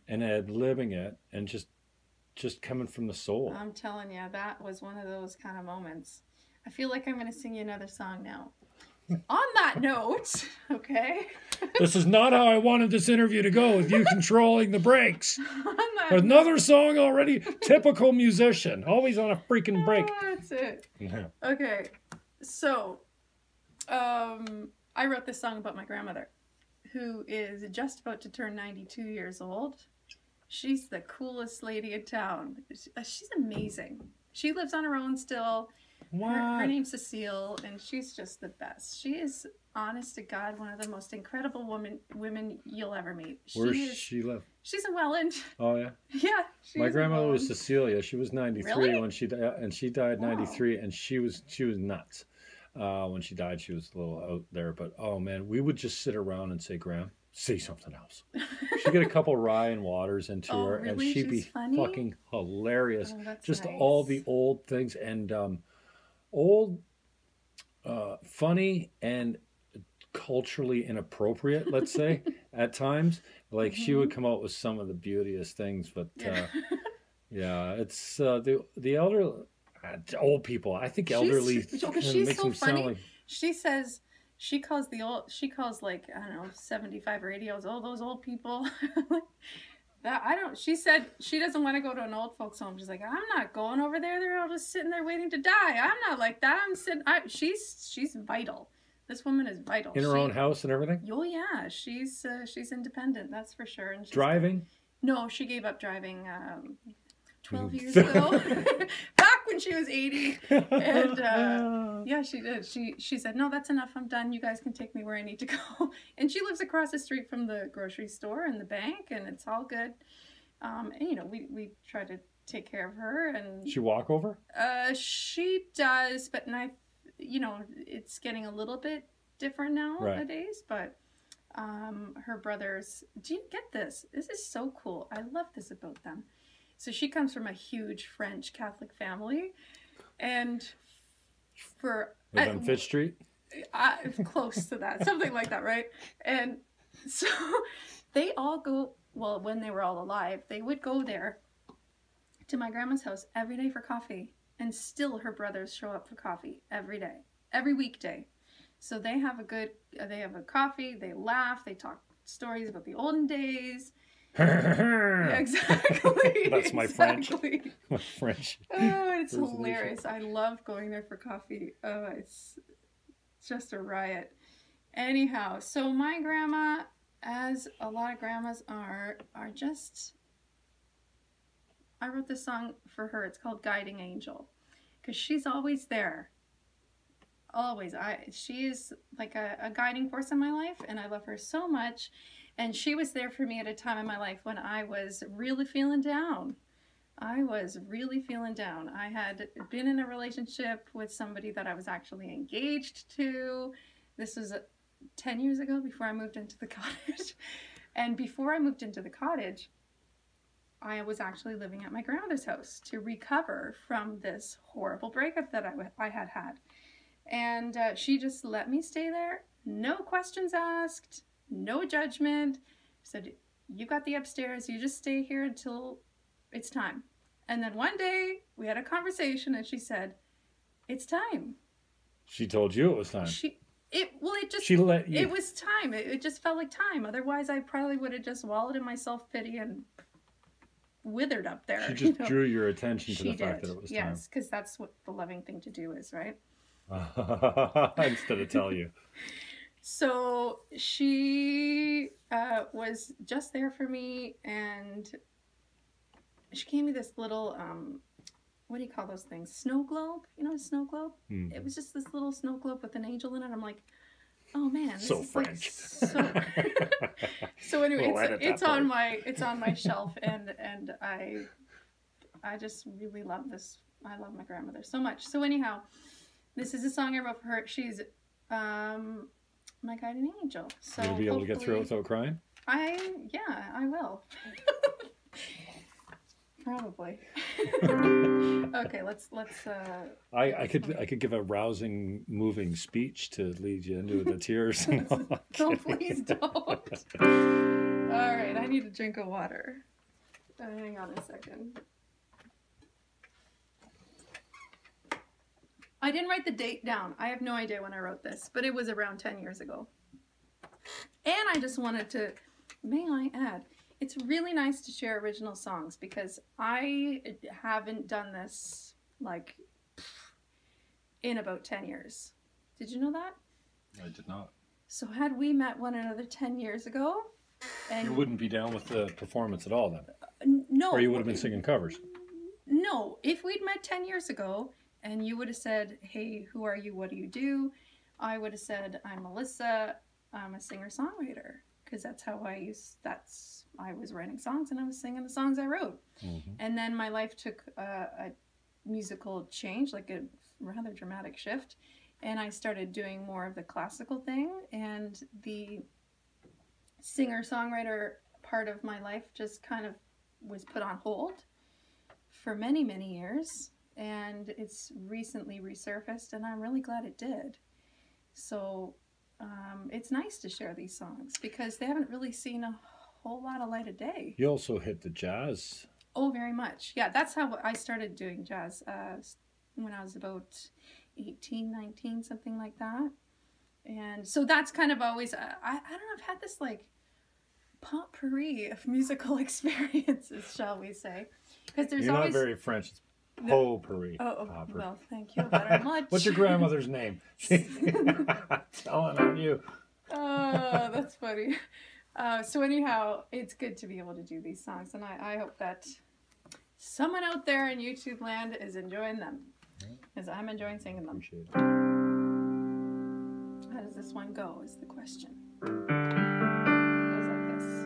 and ad-libbing it and just coming from the soul. I'm telling you, that was one of those kind of moments. I feel like I'm going to sing you another song now. On that note, okay. This is not how I wanted this interview to go, with you controlling the breaks. Another song already. Typical musician. Always on a freaking break. That's it. Yeah. Okay. So, I wrote this song about my grandmother, who is just about to turn 92 years old. She's the coolest lady in town. She's amazing. She lives on her own still. Her name's Cecile, and she's just the best. She is, honest to God, one of the most incredible women you'll ever meet. Where does she live? She's in Welland. Oh, yeah? Yeah. My grandmother was Cecilia. She was 93 really? when she died, and she died 93, and she was nuts. When she died, she was a little out there, but oh man, we would just sit around and say, "Graham, say something else." She'd get a couple rye and waters into her, really? and she'd She's be funny? fucking hilarious. Oh, that's just nice. all the old things and old, funny and culturally inappropriate, let's say, at times. Like she would come out with some of the beautiest things, but yeah, it's the elder. Old people. I think elderly she's makes so them funny. sound like... She says she calls like, I don't know, 75 or 80 years old, those old people. She said she doesn't want to go to an old folks home. She's like, "I'm not going over there. They're all just sitting there waiting to die. I'm not like that. I'm sitting." She's vital. This woman is vital. In her own house and everything? Oh yeah, she's independent, that's for sure. And driving? No, she gave up driving 12 years ago. Back when she was 80. And yeah, she did. She said, "No, that's enough. I'm done. You guys can take me where I need to go." And she lives across the street from the grocery store and the bank, and it's all good. And you know, we try to take care of her. And she walk over? She does, but you know, it's getting a little bit different nowadays. But her brothers, do you get this? This is so cool. I love this about them. So she comes from a huge French Catholic family, and live on Fifth Street? Close to that, something like that, right? And so they all go, well, when they were all alive, they would go there to my grandma's house every day for coffee, and still her brothers show up for coffee every day, every weekday. So they have a coffee, they laugh, they talk stories about the olden days. Yeah, exactly. That's my French. My French. Oh, it's hilarious. I love going there for coffee. Oh, it's just a riot. Anyhow, so my grandma, as a lot of grandmas are just... I wrote this song for her. It's called Guiding Angel, because she's always there. Always. She is like a guiding force in my life, and I love her so much. And she was there for me at a time in my life when I was really feeling down. I had been in a relationship with somebody that I was actually engaged to. This was 10 years ago, before I moved into the cottage. And before I moved into the cottage, I was actually living at my grandmother's house to recover from this horrible breakup that I had had. And she just let me stay there. No questions asked. No judgment. Said, "You got the upstairs. You just stay here until it's time." And then one day we had a conversation, and she said, "It's time." She told you it was time. She let you. It was time. It just felt like time. Otherwise, I probably would have just wallowed in my self-pity and withered up there. She just drew your attention to the fact that it was time. Yes, because that's what the loving thing to do is, right? Instead of tell you. So she was just there for me, and she gave me this little, what do you call those things? Snow globe? You know a snow globe? Mm. It was just this little snow globe with an angel in it. I'm like, oh man, this So is French. Like so anyway, We'll it's on my shelf, and I just really love this. I love my grandmother so much. So anyhow, this is a song I wrote for her. She's my guardian angel. So You'll be able to get through it without crying? I will. Probably. Okay, let's I could give a rousing, moving speech to lead you into the tears. No, please don't. All right, I need a drink of water. Hang on a second. I didn't write the date down. I have no idea when I wrote this, but it was around 10 years ago. And I just wanted to, may I add, it's really nice to share original songs because I haven't done this like in about 10 years. Did you know that? I did not. So had we met one another 10 years ago, and you wouldn't be down with the performance at all then? No. Or you would have been singing covers? No. If we'd met 10 years ago and you would have said, hey, who are you? What do you do? I would have said, I'm Melissa. I'm a singer-songwriter. Because that's how I was writing songs and I was singing the songs I wrote. Mm-hmm. And then my life took a musical change, like a rather dramatic shift. And I started doing more of the classical thing, and the singer-songwriter part of my life just kind of was put on hold for many, many years. And it's recently resurfaced, and I'm really glad it did. So it's nice to share these songs because they haven't really seen a whole lot of light of day. You also hit the jazz. Oh, very much. Yeah, that's how I started doing jazz when I was about 18, 19, something like that. And so that's kind of always, I don't know, I've had this like potpourri of musical experiences, shall we say. Because there's You're always... not very French. It's potpourri. Oh, well, thank you very much. What's your grandmother's name? Telling on you. Oh, that's funny. So anyhow, it's good to be able to do these songs, and I hope that someone out there in YouTube land is enjoying them, because I'm enjoying singing them. Appreciate it. How does this one go is the question. It goes like this.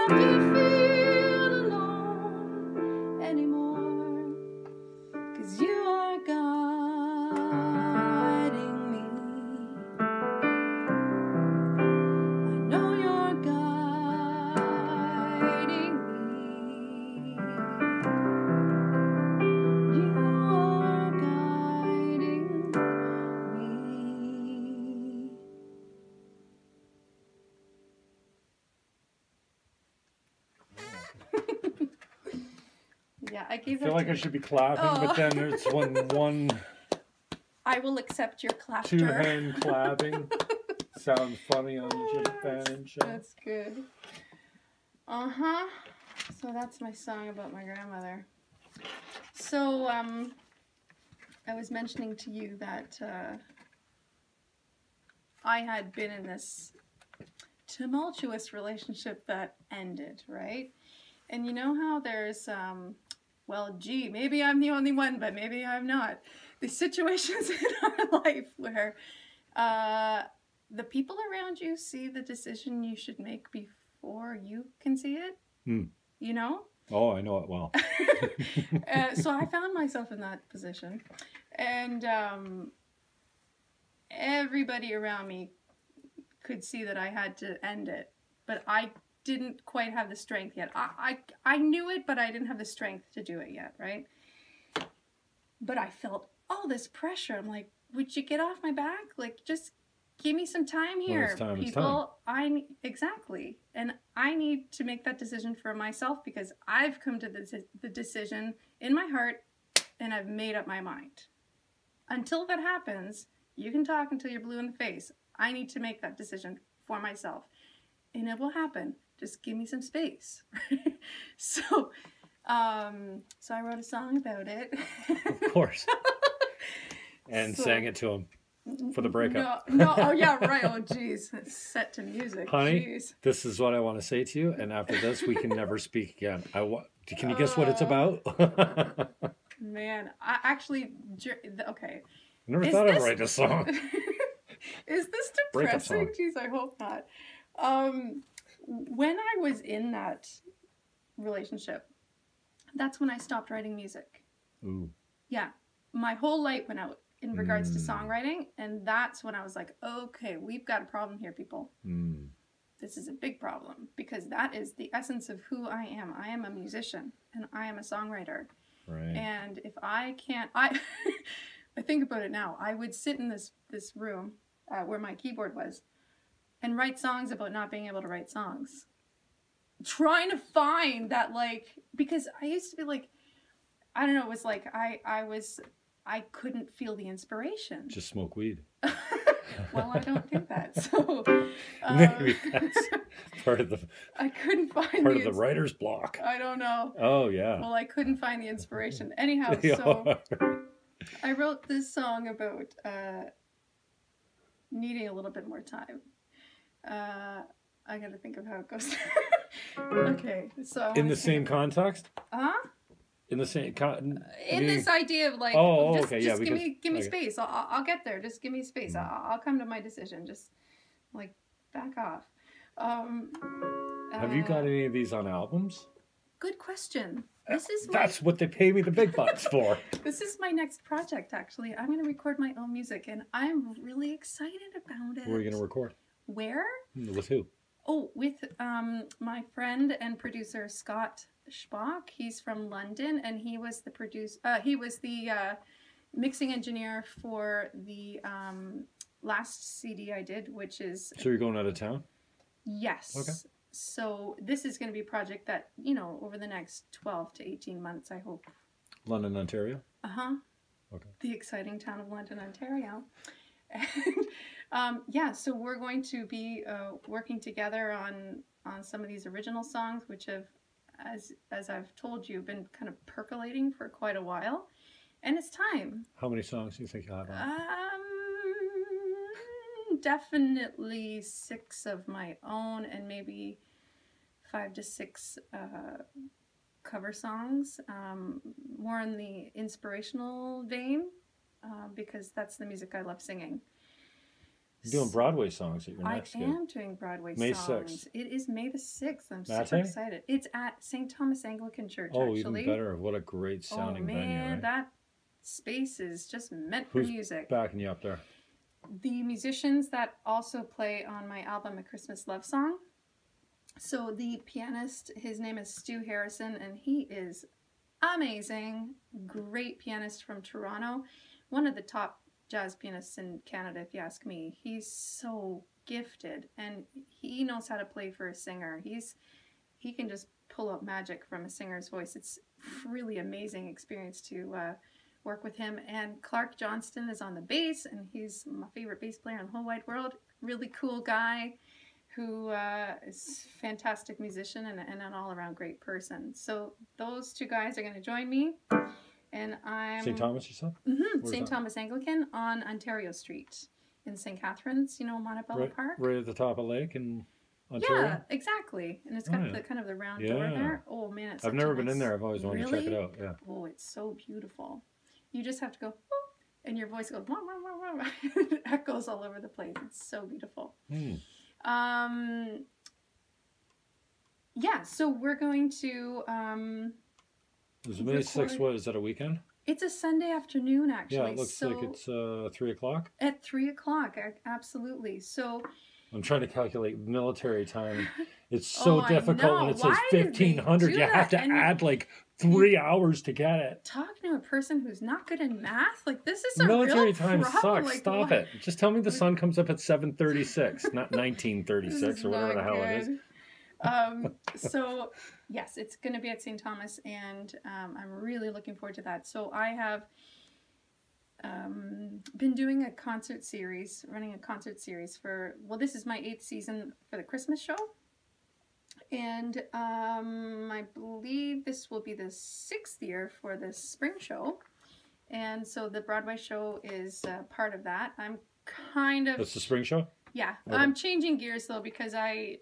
have to feel alone anymore, 'cause you are guiding me. I know you're guiding me. You are guiding me. Yeah, I I gave feel up. like I should be clapping, but then there's one I will accept your clapter. two-hand clapping. Sounds funny on the Jim Fannon show. That's good. Uh-huh. So that's my song about my grandmother. So, I was mentioning to you that I had been in this tumultuous relationship that ended, right? And you know how there's, well, gee, maybe I'm the only one, but maybe I'm not. The situations in our life where the people around you see the decision you should make before you can see it. You know? Oh, I know it well. So I found myself in that position. And everybody around me could see that I had to end it. But I didn't quite have the strength yet. I knew it, but I didn't have the strength to do it yet, right? But I felt all this pressure. I'm like, would you get off my back? Like, just give me some time here, it's time, people. it's time. Exactly. And I need to make that decision for myself because I've come to the decision in my heart and I've made up my mind. Until that happens, you can talk until you're blue in the face. I need to make that decision for myself. And it will happen. Just give me some space. So I wrote a song about it. Of course. And sang it to him for the breakup. No, oh yeah, right. Oh geez, it's set to music. Honey, Jeez. this is what I want to say to you, and after this, we can never speak again. Can you guess what it's about? Man, I actually, okay. I never thought I'd write a song. Is this Breakup depressing? song. Jeez, I hope not. When I was in that relationship, that's when I stopped writing music. Ooh. Yeah, my whole light went out in regards to songwriting, and that's when I was like, okay, we've got a problem here, people. This is a big problem, because that is the essence of who I am. I am a musician, and I am a songwriter. Right. And if I can't, I think about it now, I would sit in this room where my keyboard was and write songs about not being able to write songs. Trying to find that, like, because I used to be like, I don't know, it was like I couldn't feel the inspiration. Just smoke weed. Well, I don't do that, so Maybe that's part of the. I couldn't find part of the writer's block. I don't know. Oh yeah. Well, I couldn't find the inspiration. Anyhow, so I wrote this song about needing a little bit more time. I gotta think of how it goes. Okay, so in the same context. In the same in this idea of like, just give me space. I'll get there. Just give me space. I'll come to my decision. Just like back off. Have you got any of these on albums? Good question. That's what they pay me the big bucks for. This is my next project, actually. I'm going to record my own music, and I'm really excited about it. Where are you going to record? Where? With who? Oh, with my friend and producer Scott Spock. He's from London, and he was the mixing engineer for the last CD I did, which is. So you're going out of town? Yes. Okay. So this is going to be a project that, over the next 12 to 18 months, I hope. London, Ontario? Uh-huh. Okay. The exciting town of London, Ontario. And so we're going to be working together on some of these original songs, which have, as I've told you, been kind of percolating for quite a while. And it's time. How many songs do you think you have on? Definitely 6 of my own, and maybe 5 to 6 cover songs, more in the inspirational vein, because that's the music I love singing. You're doing Broadway songs at your I next gig. am doing Broadway May songs. 6th. It is May the 6th. I'm That's super it? excited. It's at St. Thomas Anglican Church, Oh, actually. even better. What a great sounding venue, right? That space is just meant Who's for music. backing you up there? The musicians that also play on my album, A Christmas Love Song. So the pianist, his name is Stu Harrison, and he is amazing. Great pianist from Toronto. One of the top jazz pianists in Canada, if you ask me. He's so gifted, and he knows how to play for a singer. He can just pull out magic from a singer's voice. It's really amazing experience to work with him. And Clark Johnston is on the bass, and he's my favorite bass player in the whole wide world. Really cool guy who is a fantastic musician and an all-around great person. So those two guys are going to join me. And I'm... St. Thomas, you said? Mm-hmm. St. Thomas Anglican on Ontario Street in St. Catharines, Montebello Park. Right at the top of Lake in Ontario? Yeah, exactly. And it's got the kind of the round door there. Oh, man, it's I've never been in there. I've always wanted to check it out. Yeah. Oh, it's so beautiful. You just have to go, whoop, and your voice goes, wah, wah, wah, wah. It echoes all over the place. It's so beautiful. Yeah, so we're going to... Is May 6th, what, is that a weekend? It's a Sunday afternoon, actually. Yeah, it looks like it's 3 o'clock. At 3 o'clock, absolutely. So... I'm trying to calculate military time. It's so difficult when it says 1500. You have to add like 3 hours to get it. Talking to a person who's not good in math, like this is a military real time problem. sucks. Like, Stop it. Just tell me the sun comes up at 7:36, not 1936 or whatever the hell it is. So yes, it's going to be at St. Thomas, and I'm really looking forward to that. So I have been doing a concert series, running a concert series for, well, this is my 8th season for the Christmas show. And I believe this will be the 6th year for the spring show. And so the Broadway show is part of that. I'm kind of... That's the spring show? Yeah. Okay. I'm changing gears, though, because I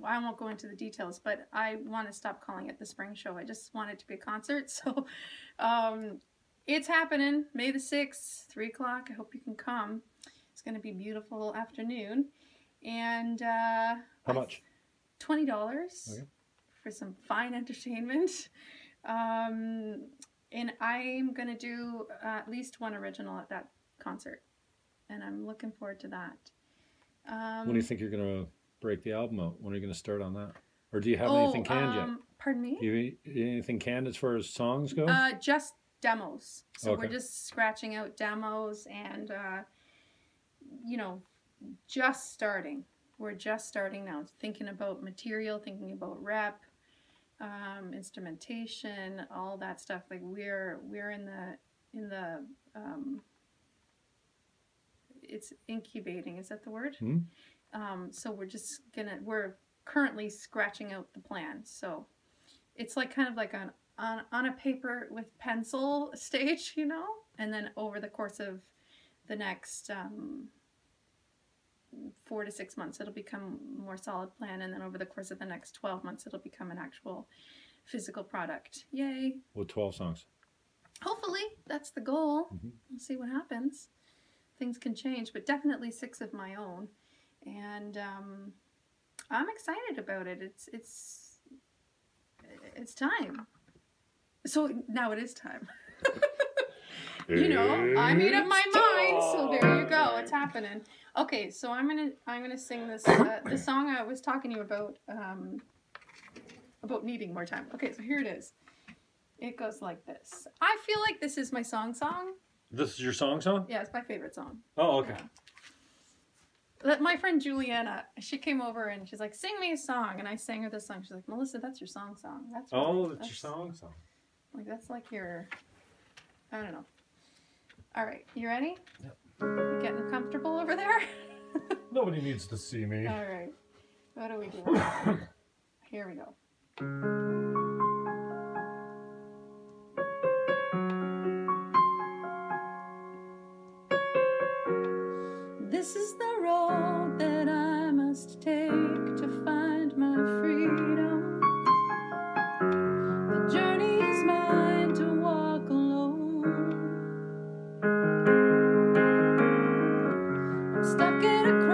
won't go into the details, but I want to stop calling it the spring show. I just want it to be a concert. So it's happening May the 6th, 3 o'clock. I hope you can come. It's going to be a beautiful afternoon. And how much? $20 okay. for some fine entertainment. And I'm going to do at least one original at that concert. And I'm looking forward to that. When do you think you're going to break the album out? When are you going to start on that? Or do you have anything canned yet? Pardon me? Do you have anything canned as far as songs go? Just demos. So okay. we're just scratching out demos and, just starting. We're just starting now, thinking about material, thinking about rep, instrumentation, all that stuff. Like we're in the it's incubating. Is that the word? So we're currently scratching out the plan. So it's like kind of like on a paper with pencil stage, and then over the course of the next 4 to 6 months, it'll become a more solid plan, and then over the course of the next 12 months, it'll become an actual physical product. Yay! With 12 songs. Hopefully, that's the goal. We'll see what happens. Things can change, but definitely 6 of my own, and I'm excited about it. It's time. So now it is time. I made up my mind, so there you go. It's happening. Okay, so I'm gonna sing this the song I was talking to you about needing more time. Okay, so here it is. It goes like this. I feel like this is my song. This is your song? Yeah, it's my favorite song. Oh, okay. My friend Juliana, she came over and she's like, "Sing me a song," and I sang her this song. She's like, "Melissa, that's your song. That's that's your song. Like that's like your, I don't know." All right, you ready? Yep. You getting comfortable over there? Nobody needs to see me. All right. What do we do? Here we go. This is the road that I must take to find my freedom. The journey is mine to walk alone. I'm stuck in a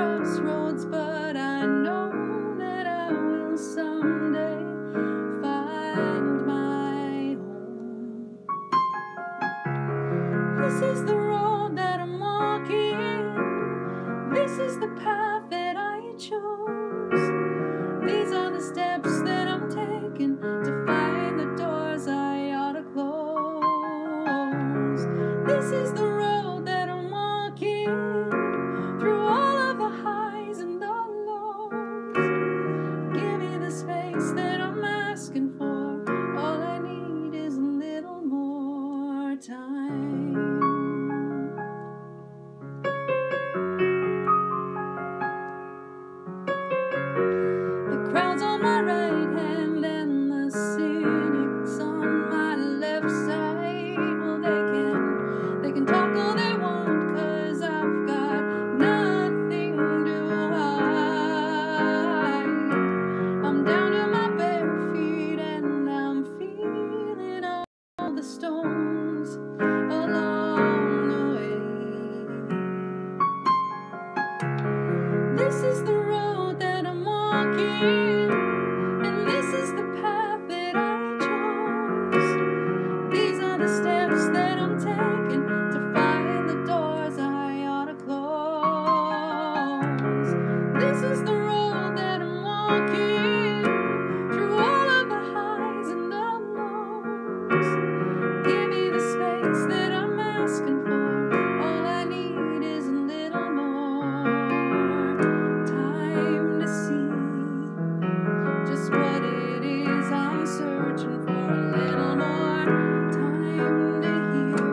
walking, and this is the path that I chose. These are the steps that I'm taking to find the doors I ought to close. This is the road that I'm walking, through all of the highs and the lows. Give me the space that I'm asking for. All I need is a little more time to see just what it is I'm searching for. A little more time to hear,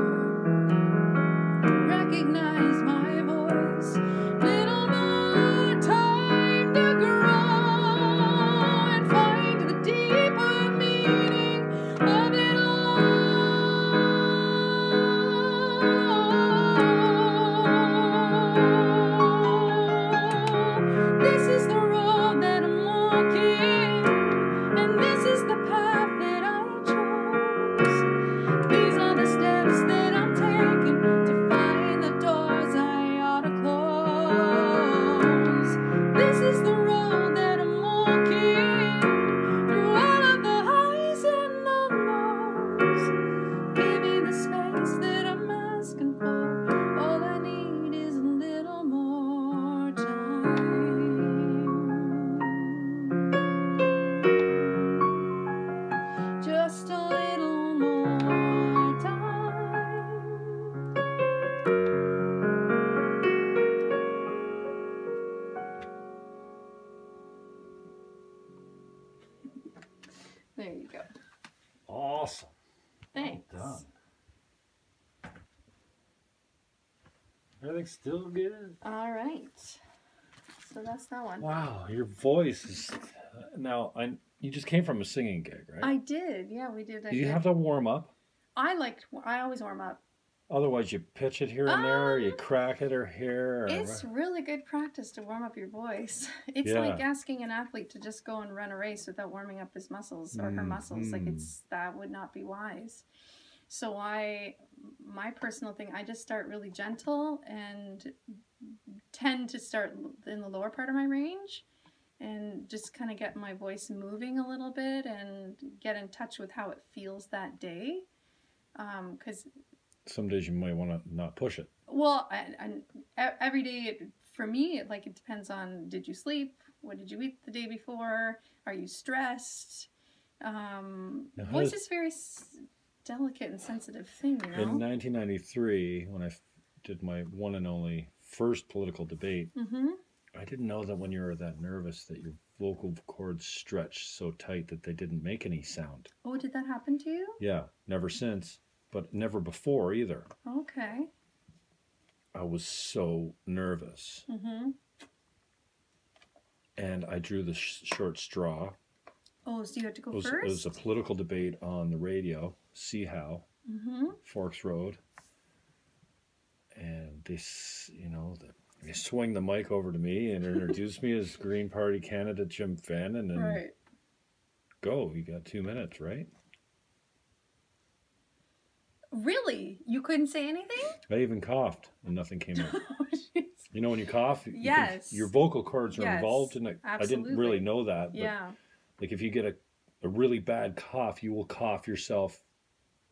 recognize my voice. Little more time to grow and find the deeper meaning of it all. This is the road that I'm walking, and this is the path that I chose. These are the steps that I'm taking to find the doors I ought to close. This is the road that I'm walking, through all of the highs and the lows. Give me the space that I'm asking for. All I need is a little more time. Just a little more time. There you go. Awesome. Thanks. Done. Everything's still good. All right. So that's that one. Wow, your voice is now. You just came from a singing gig, right? I did. Yeah, we did. Do you have to warm up? I always warm up. Otherwise, you pitch it here and there, you crack it or here. Or It's really good practice to warm up your voice. It's Yeah. like asking an athlete to just go and run a race without warming up his muscles or her muscles. Like that would not be wise. So my personal thing, I just start really gentle and tend to start in the lower part of my range and just kind of get my voice moving a little bit and get in touch with how it feels that day. Because some days you might want to not push it. well, and every day for me, it depends on, did you sleep? What did you eat the day before? Are you stressed? Voice is very delicate and sensitive thing, you know? In 1993, when I did my one and only first political debate, I didn't know that when you were that nervous that your vocal cords stretched so tight that they didn't make any sound. Oh, did that happen to you? Yeah, never since, but never before either. Okay. I was so nervous. And I drew the short straw. Oh, so you had to go first? It was a political debate on the radio, See How, Forks Road. And they swing the mic over to me and introduce me as Green Party candidate Jim Fannon. And go, you got 2 minutes, right? Really? You couldn't say anything? I even coughed and nothing came out. Oh, jeez. You know, when you cough, Yes. your vocal cords are involved in it. Absolutely. I didn't really know that. But Yeah. like if you get a really bad cough, you will cough yourself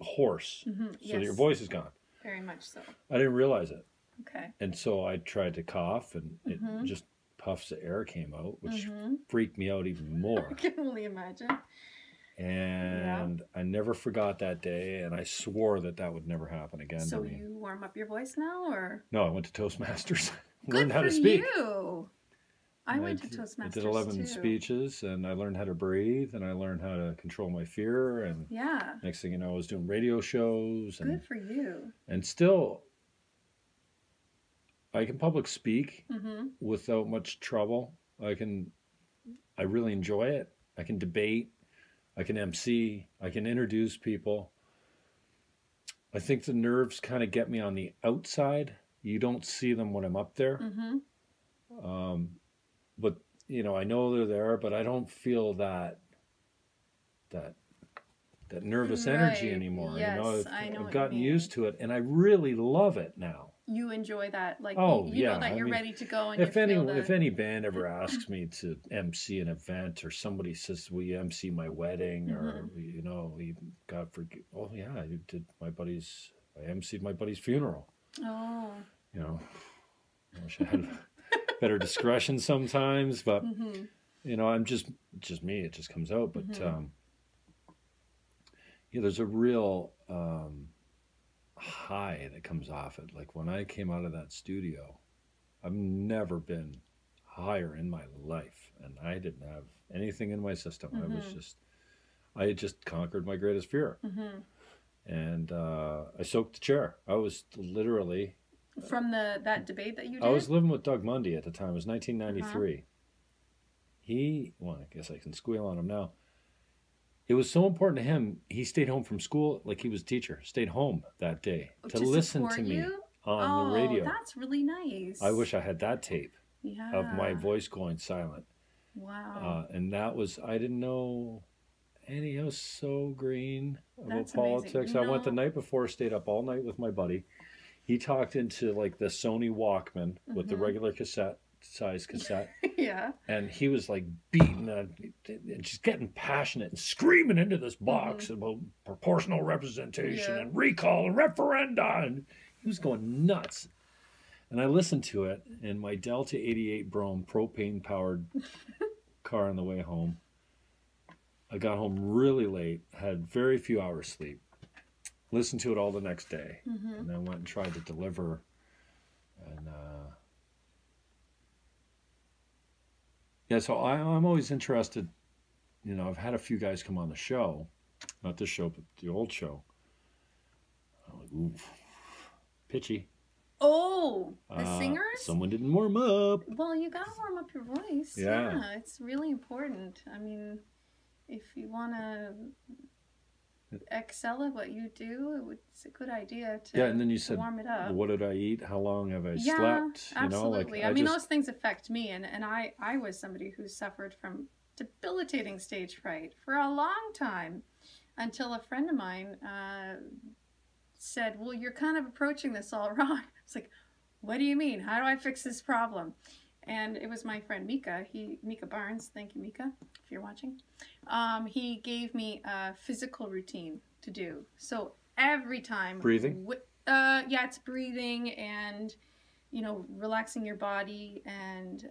hoarse. So that your voice is gone. Very much so. I didn't realize it. Okay. And so I tried to cough and it just puffs of air came out, which freaked me out even more. I can only imagine. And I never forgot that day, and I swore that would never happen again So to me. you warm up your voice now, or? No, I went to Toastmasters. Good learned how for to speak. You. I went to Toastmasters I did 11 speeches, and I learned how to breathe, and I learned how to control my fear. And next thing you know, I was doing radio shows. And, good for you. And still, I can public speak without much trouble. I really enjoy it. I can debate. I can MC. I can introduce people. I think the nerves kind of get me on the outside. You don't see them when I'm up there. But, you know, I know they're there, but I don't feel that nervous energy anymore. Yes, you know, I know I've what gotten you mean. used to it, and I really love it now. you enjoy that. Like, Oh, you know yeah. that I you're mean, ready to go and if you any feel the. if any band ever asks me to MC an event, or somebody says, "Will you MC my wedding?" or Mhm. you know, you God forgive. Oh yeah, I did my buddy's. I MC'd my buddy's funeral. Oh. You know, I wish I had better discretion sometimes, but Mhm. you know, I'm just me. It just comes out. But Mhm. yeah, there's a real high that comes off it. Like when I came out of that studio, I've never been higher in my life, and I didn't have anything in my system. Mhm. I had just conquered my greatest fear, Mhm. and I soaked the chair. I was literally, From that debate that you I did. was living with Doug Mundy at the time. It was Uh-huh. 1993. Well, I guess I can squeal on him now. It was so important to him. He stayed home from school, like he was a teacher, stayed home that day to To listen support to me you. on the Oh, radio. that's really I nice. wish I had that tape of my Yeah. voice going silent. Wow. And that was, I didn't know any, I was so green about That's amazing. politics. You I went the know. night before, stayed up all night with my buddy. He talked into like the Sony Walkman with the Mhm. regular size cassette. Yeah. And he was like beating and just getting passionate and screaming into this box Mhm. about proportional representation Yeah. and recall and referenda. And he was going nuts. And I listened to it in my Delta 88 Brougham propane powered car on the way home. I got home really late, had very few hours sleep, listened to it all the next day, Mhm. and then went and tried to deliver. And yeah, so I'm always interested. You know, I've had a few guys come on the show, not this show, but the old show. I'm like, ooh, pitchy. Oh, the singers? Someone didn't warm up. Well, you gotta warm up your voice. Yeah. Yeah, it's really important. I mean, if you want to excel at what you do, it's a good idea to, Yeah, and then you said, warm it up. what did I eat? How long have I Yeah, slept? You know, like absolutely. I mean, those things affect me, and I was somebody who suffered from debilitating stage fright for a long time, until a friend of mine said, "Well, you're kind of approaching this all wrong." It's like, "What do you mean? How do I fix this problem?" And it was my friend Mika. Mika Barnes. Thank you, Mika, if you're watching. He gave me a physical routine to do. So every time breathing. Yeah, it's breathing and, you know, relaxing your body and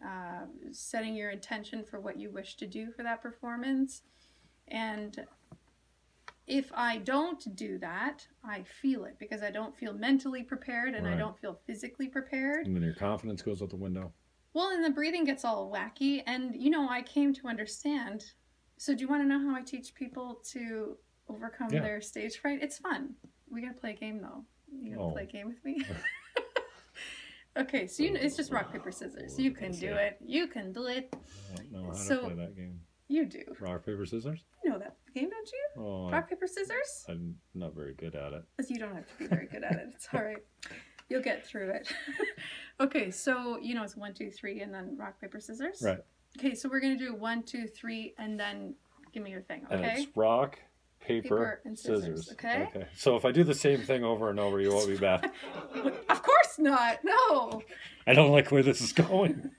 setting your intention for what you wish to do for that performance. And if I don't do that, I feel it, because I don't feel mentally prepared and I don't feel physically prepared. And then your confidence goes out the window. Well, and the breathing gets all wacky. And, you know, I came to understand. So do you want to know how I teach people to overcome their stage fright? It's fun. We got to play a game, though. You gonna play a game with me? Okay, so it's just rock, paper, scissors. You can do it. You can do it. I don't know how to play that game. You do. Rock, paper, scissors? You know that game, don't you? Oh, rock, paper, scissors? I'm not very good at it. You don't have to be very good at it. It's all right. You'll get through it. Okay, so, you know, it's 1, 2, 3, and then rock, paper, scissors? Right. Okay, so we're going to do 1, 2, 3, and then give me your thing, okay? And it's rock, paper and scissors. Okay? So if I do the same thing over and over, you won't be bad. Of course not. No. I don't like where this is going.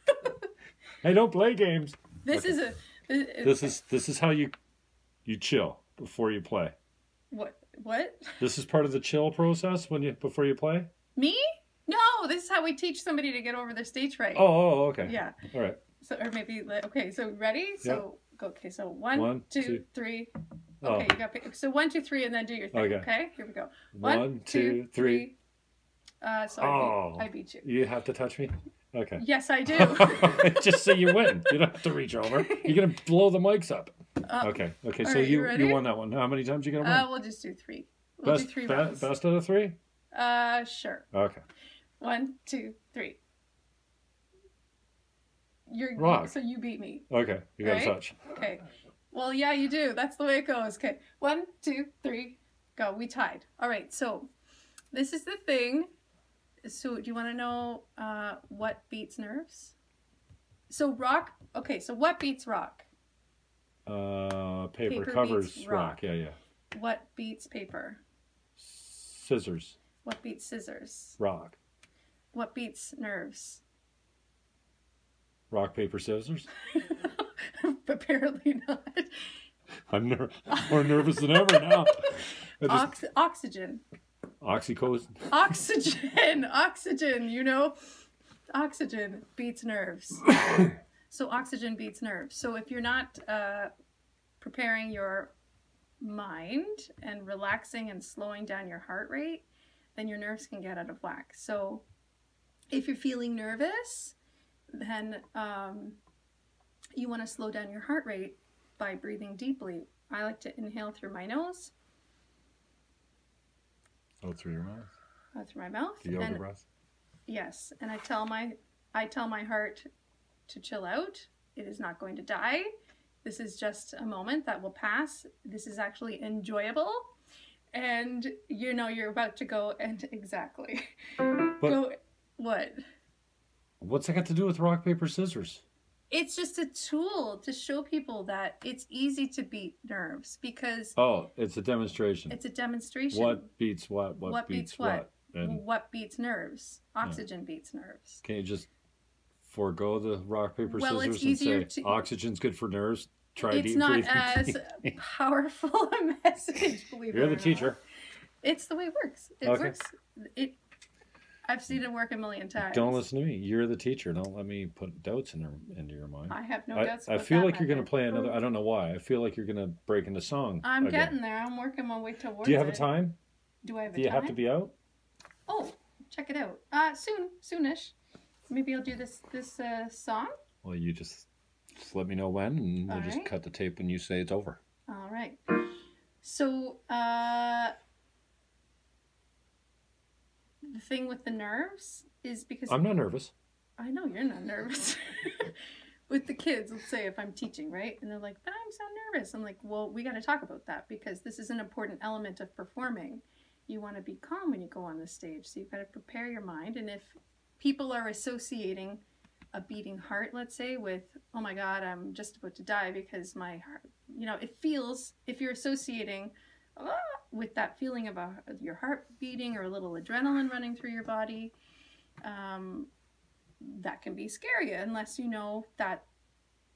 I don't play games. This is how you chill before you play. What? This is part of the chill process before you play? Me? No, this is how we teach somebody to get over their stage fright. Oh, okay. Yeah. All right. So, or maybe, okay, so ready? So, go, okay, so 1, 2, 3. Okay, you got, so 1, 2, 3, and then do your thing, okay? Here we go. 1, 2, 3. So I beat you. You have to touch me? Okay. Yes, I do. Just so you win. You don't have to reach over. You're going to blow the mics up. Okay, so right, you won that one. How many times are you going to win? We'll just do 3. We'll do 3 rounds. Best out of 3? Sure. Okay. 1, 2, 3. Rock. So you beat me. Okay, you got to touch. Okay. Well, yeah, you do. That's the way it goes. Okay. 1, 2, 3. Go. We tied. All right. So this is the thing. So do you want to know what beats nerves? So rock. Okay. So what beats rock? Paper covers rock. Yeah. What beats paper? Scissors. What beats scissors? Rock. What beats nerves? Rock, paper, scissors. Apparently not. I'm more nervous than ever now. Oxygen. Oxycodone. Oxygen, you know? Oxygen beats nerves. So oxygen beats nerves. So if you're not preparing your mind and relaxing and slowing down your heart rate, then your nerves can get out of whack. So if you're feeling nervous, then you want to slow down your heart rate by breathing deeply. I like to inhale through my nose. Out through your mouth. Out through my mouth. The yoga breath. Yes, and I tell my heart to chill out. It is not going to die. This is just a moment that will pass. This is actually enjoyable. And you know you're about to go and exactly. Go what? What's that got to do with rock, paper, scissors? It's just a tool to show people that it's easy to beat nerves because... Oh, it's a demonstration. It's a demonstration. What beats what? What beats what? And what beats nerves? Oxygen beats nerves. Can you just forego the rock, paper, scissors it's easier and say oxygen's good for nerves? Try it's not as powerful a message, believe it or not. You're the teacher. It's the way it works. It works. I've seen it work a million times. Don't listen to me. You're the teacher. Don't let me put doubts into your mind. I have no doubts. I feel like you're going to play another. I don't know why. I feel like you're going to break into song. I'm getting there. I'm working my way towards it. Do you have a time? Do I have a time? Do you have to be out? Oh, check it out. Soonish. Maybe I'll do this song. Well, you just let me know when, and we'll just cut the tape when you say it's over. All right. So, the thing with the nerves is because... I'm not nervous. I know you're not nervous. With the kids, let's say if I'm teaching, right? And they're like, but I'm so nervous. I'm like, well, we got to talk about that because this is an important element of performing. You want to be calm when you go on the stage. So you've got to prepare your mind. And if people are associating a beating heart, let's say, with, oh my God, I'm just about to die because my heart, it feels, if you're associating with that feeling of your heart beating or a little adrenaline running through your body, that can be scary unless you know that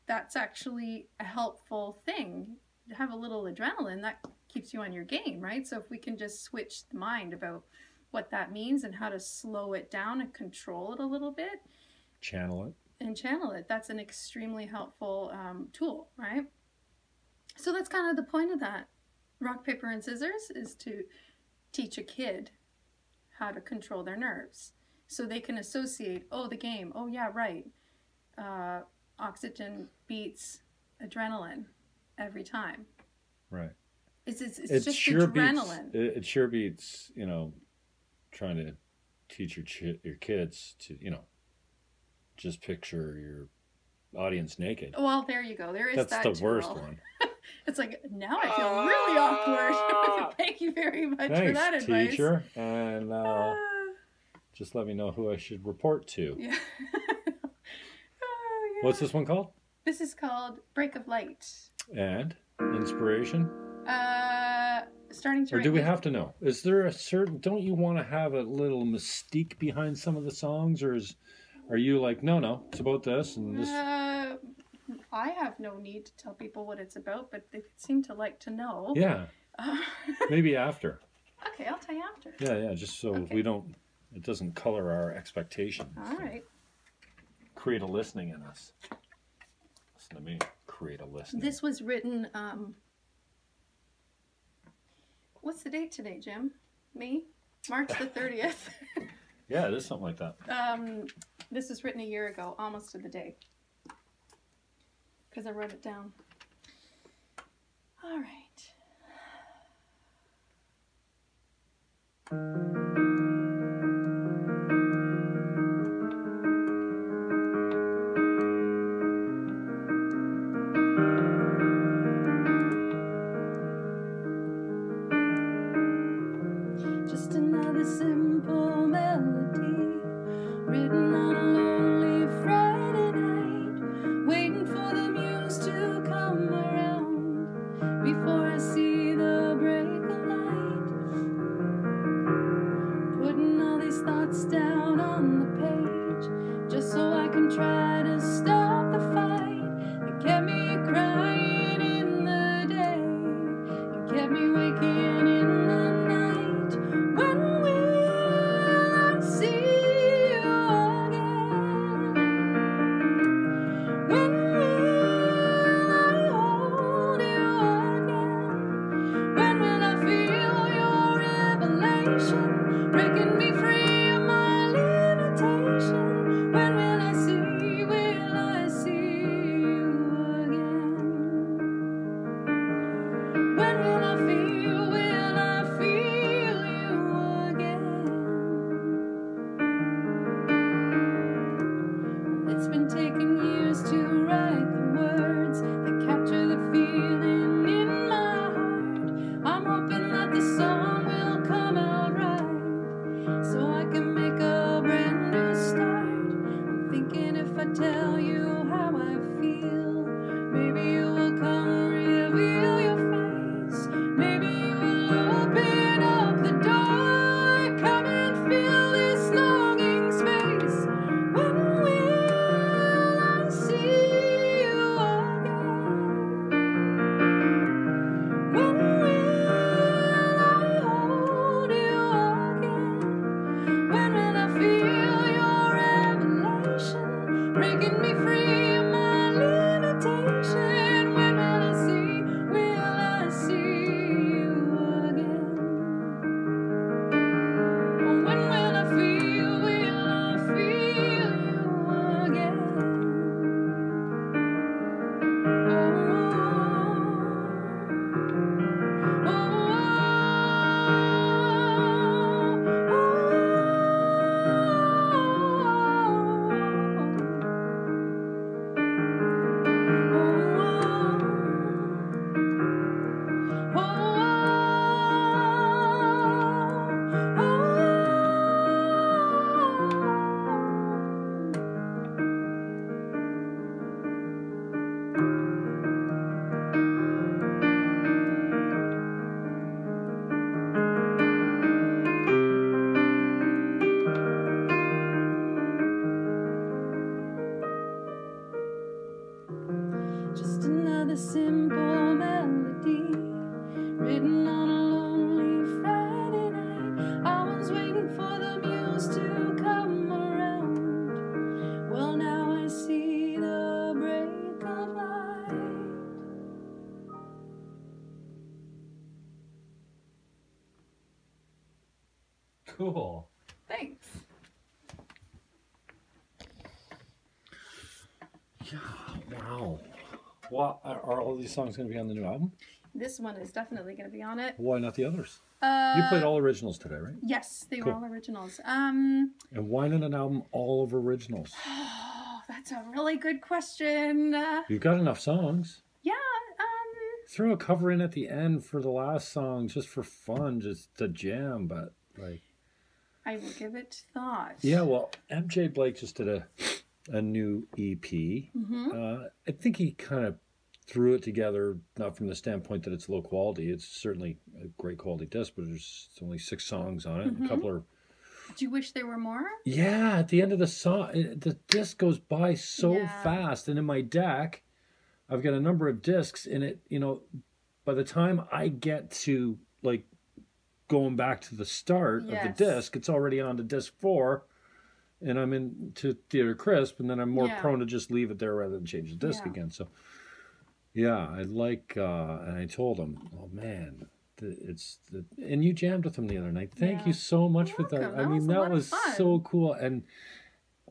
that's actually a helpful thing. To have a little adrenaline, that keeps you on your game, right? So if we can just switch the mind about what that means and how to slow it down and control it a little bit. Channel it. That's an extremely helpful tool, right? So that's kind of the point of that. Rock, paper, and scissors is to teach a kid how to control their nerves. So they can associate, the game, yeah, right. Oxygen beats adrenaline every time. Right. It's just sure adrenaline. It sure beats, trying to teach your kids to, just picture your audience naked. Well, there you go. There is That's the worst one. It's like, now I feel really awkward. Thank you very much for that advice. Teacher. And just let me know who I should report to. Yeah. Yeah. What's this one called? This is called Break of Light. And inspiration? Starting to... Or do we have to know? Is there a certain... Don't you want to have a little mystique behind some of the songs? Or are you like, no, it's about this and this... I have no need to tell people what it's about, but they seem to like to know. Yeah. Maybe after. Okay, I'll tell you after. Yeah, just so we don't... It doesn't color our expectations. All right. Create a listening in us. Listen to me. Create a listening. This was written... What's the date today, Jim? Me? March the 30th. Yeah, it is something like that. This was written a year ago, almost to the day. Because I wrote it down. All right. Just another simple melody written on a lonely Friday night, waiting for the muse to come around before I see the break of light. a simple melody written on a lonely Friday night. I was waiting for the muse to come around. Well, now I see the break of light. Cool. Thanks. Yeah. Wow. Well, are all these songs going to be on the new album? This one is definitely going to be on it. Why not the others? You played all originals today, right? Yes, they Cool. were all originals. And why not an album all of originals? Oh, that's a really good question. You've got enough songs. Yeah. Throw a cover in at the end for the last song, just for fun, just to jam. But like, I will give it thought. yeah. Well, MJ Blake just did a new EP. Mm-hmm. I think he kind of threw it together, not from the standpoint that it's low quality. It's certainly a great quality disc, but there's only 6 songs on it. Mm-hmm. A couple are. Do you wish there were more? Yeah, at the end of the song, the disc goes by so Yeah. fast. And in my deck, I've got a number of discs in it. You know, by the time I get to like going back to the start of the Yes. disc, it's already on to disc 4. And I'm into Theater Crisp, and then I'm more Yeah. prone to just leave it there rather than change the disc Yeah. again. So, yeah, I like, and I told him, oh man, and you jammed with him the other night. Thank Yeah. you so much You're for that. welcome. I That mean, was a that lot of was fun. so cool. And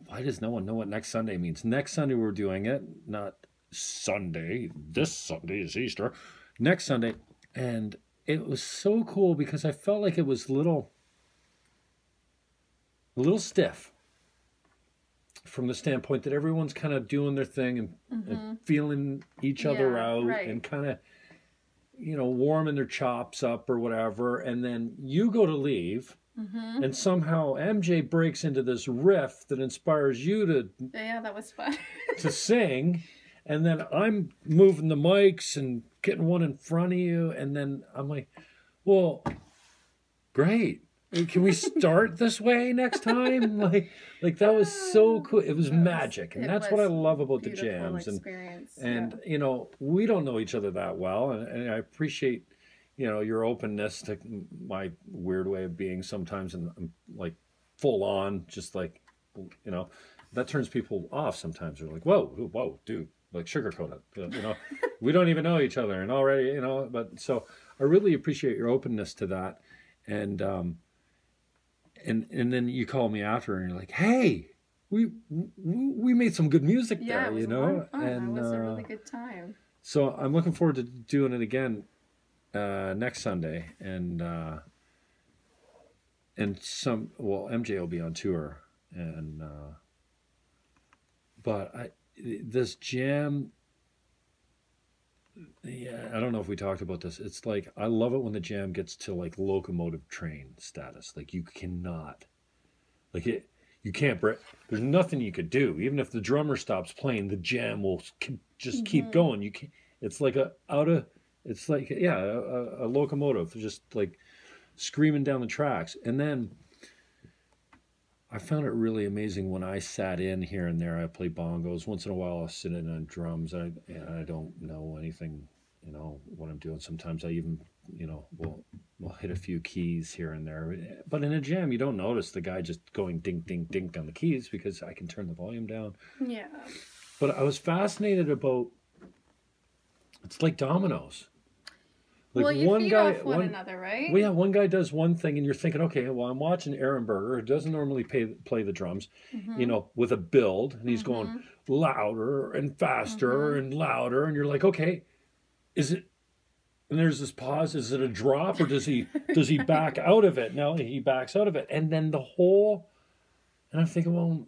why does no one know what next Sunday means? Next Sunday we're doing it, not Sunday. This Sunday is Easter. Next Sunday. And it was so cool because I felt like it was a little stiff from the standpoint that everyone's kind of doing their thing and feeling each other Yeah, out right. and kind of, you know, warming their chops up or whatever. And then you go to leave, and somehow MJ breaks into this riff that inspires you Yeah, that was fun. to sing. And then I'm moving the mics and getting one in front of you. And then I'm like, well, great. Can we start this way next time? Like that was so cool. It was magic, and that's what I love about the jams. And you know, we don't know each other that well, and I appreciate, you know, your openness to my weird way of being sometimes, and I'm like full on, just like, you know, that turns people off sometimes. They're like, whoa, dude, like sugarcoat it, you know. We don't even know each other, and already, you know. But so I really appreciate your openness to that, and then you call me after and you're like, hey, we made some good music Yeah, there, it was you a know? lot of fun. And It was a really good time. so I'm looking forward to doing it again next Sunday. And MJ will be on tour, and but this jam, yeah, I don't know if we talked about this. It's like, I love it when the jam gets to like locomotive train status. Like you cannot, like you can't break. There's nothing you could do. Even if the drummer stops playing, the jam will just keep going. You can't. It's like a locomotive just like screaming down the tracks. And then I found it really amazing when I sat in here and there. I play bongos. Once in a while, I'll sit in on drums. I don't know anything, you know, what I'm doing. Sometimes I even, you know, will hit a few keys here and there. But in a jam, you don't notice the guy just going ding, ding, ding on the keys because I can turn the volume down. Yeah. But I was fascinated about, it's like dominoes. Like well, you one feed guy, off one another, right? Well, yeah, one guy does one thing, and you're thinking, okay, well, I'm watching Aaron Berger, who doesn't normally play the drums, you know, with a build, and he's going louder and faster and louder, and you're like, okay, is it? And there's this pause. Is it a drop, or does he back out of it? No, he backs out of it, and then and I'm thinking, well,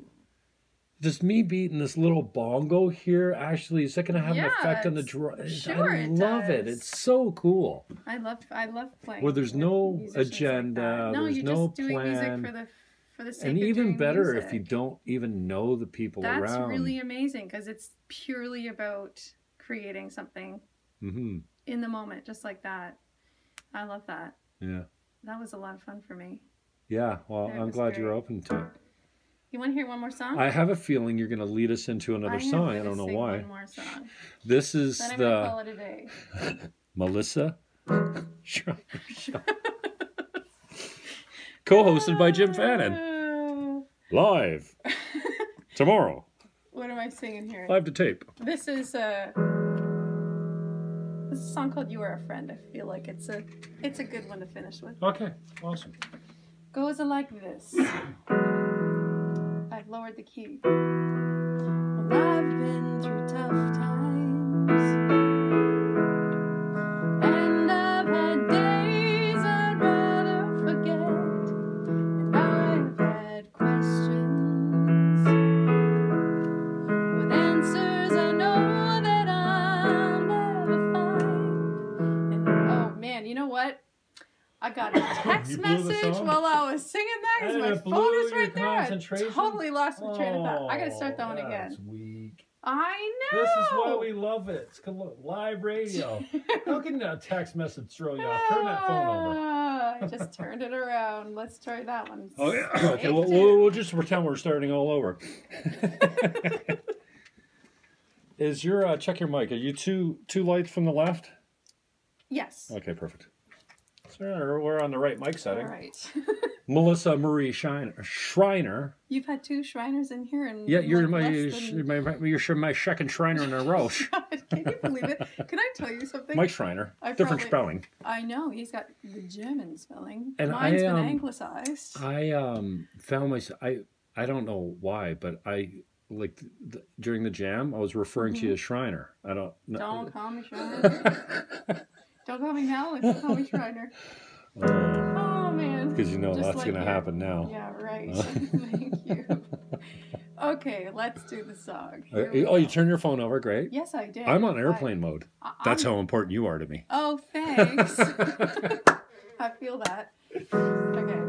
does me beating this little bongo here actually, is that going to have an effect on the drum? Sure, I love it. It's so cool. I love playing. Where there's no musicians agenda, like that. No, there's you're no just doing plan. music for the sake And of even doing better music. if you don't even know the people That's around. That's really amazing because it's purely about creating something in the moment, just like that. I love that. Yeah. That was a lot of fun for me. Yeah, well, That I'm was glad great. you're open to it. You want to hear one more song? I have a feeling you're going to lead us into another song. I don't know why. One more song. This is then I'm gonna call it a day. Melissa Schreiner Show. Co-hosted by Jim Fannon. Live. Tomorrow. What am I singing here? Live to tape. This is a song called "You Are a Friend." I feel like it's a good one to finish with. Okay, awesome. Goes like this. I've lowered the key. Well, I've been through tough times, and I've had days I'd rather forget, and I've had questions with answers I know that I'll never find. And oh man, you know what? I got a text message while I was singing that because my phone was right there. I totally lost my train of thought. I got to start that one again. That's weak. I know. This is why we love it. It's live radio. How can a text message throw you off? Turn that phone over. I just turned it around. Let's try that one. Oh, yeah. Okay, we'll just pretend we're starting all over. Is your check your mic? Are you two lights from the left? Yes. Okay, perfect. So we're on the right mic setting. All right. Melissa Marie Schreiner. You've had 2 Shriners in here, and yeah, you're like my second Schreiner in a row. Can you believe it? Can I tell you something? Mike Schreiner, different spelling. I know he's got the German spelling. And mine's been anglicized. I found myself. I don't know why, but I like during the jam I was referring to you as Schreiner. I don't. Don't call me Schreiner. Don't call me Helen. Don't call me Schreiner. Oh man. Because you know that's like going to happen now. Yeah, right. Thank you. Okay, let's do the song. Oh, you turned your phone over. Great. Yes, I did. I'm on airplane mode. That's how important you are to me. Oh, thanks. I feel that. Okay.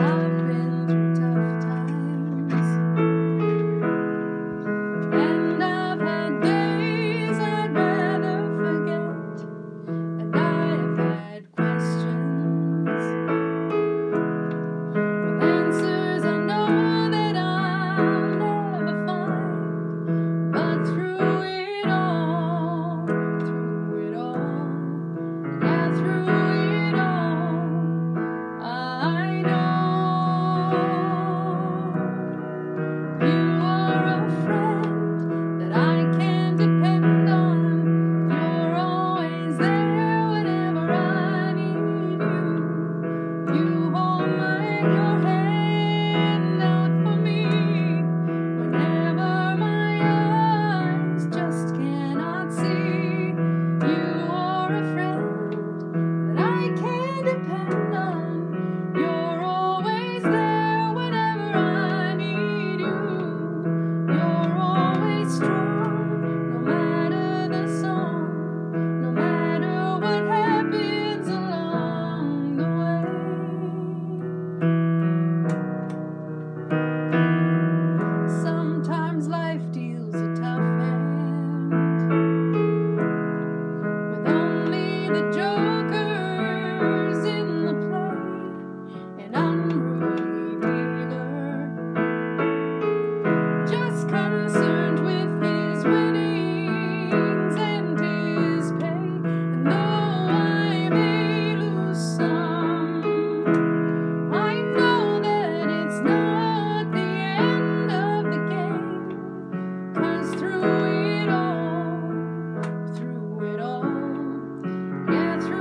I've been through tough times, and I've had days I'd rather forget, and I've had questions with answers I know that I'll never find. But through it all, yeah, through it all, I know you are a friend that I can depend on. You're always there whenever I need you. You hold your hand out for me whenever my eyes just cannot see. You are a friend that I can depend on. You're always there whenever I need you. You're always strong, no matter the song, no matter what happens along the way. Sometimes life deals a tough hand with only the jokers in the play. An unruly dealer, just concerned with his winnings and his pay. And though I may lose some, I know that it's not the end of the game. 'Cause through it all, yeah, through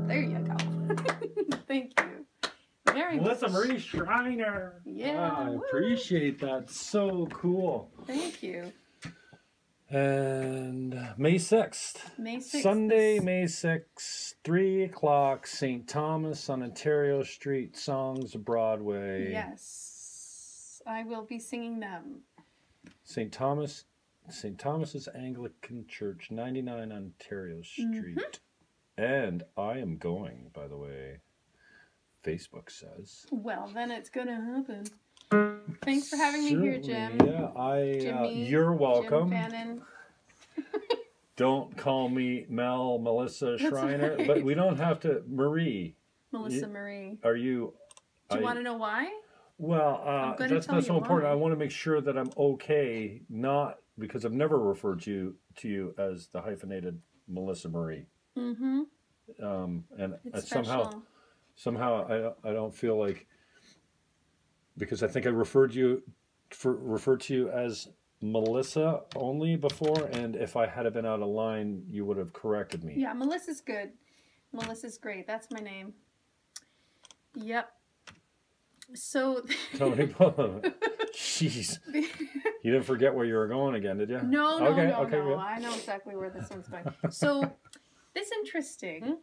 There you go. Thank you. Very Melissa much. Marie Schreiner. Yeah. I woo. appreciate that. So cool. Thank you. And May 6th. May 6th. Sunday, May 6th, 3 o'clock, St. Thomas on Ontario Street, Songs of Broadway. Yes. I will be singing them. St. Thomas's Anglican Church, 99 Ontario Street. And I am going, by the way, Facebook says. Well, then it's going to happen. Thanks for having me here, Jim. Yeah, Jimmy, you're welcome. Jim Fannon. Don't call me Melissa That's Schreiner, right. but we don't have to. Marie. Melissa Marie. Are you? Do you want to know why? Well, that's tell not so you important. why. I want to make sure that I'm okay, not because I've never referred to you as the hyphenated Melissa Marie. Mm-hmm. And It's somehow special. I don't feel like, because I think I referred to you as Melissa only before, and if I had been out of line, you would have corrected me. Yeah, Melissa's good. Melissa's great. That's my name. Yep. So. Tell me about it. Jeez. You didn't forget where you were going again, did you? No. Okay, No. good. I know exactly where this one's going. So, this interesting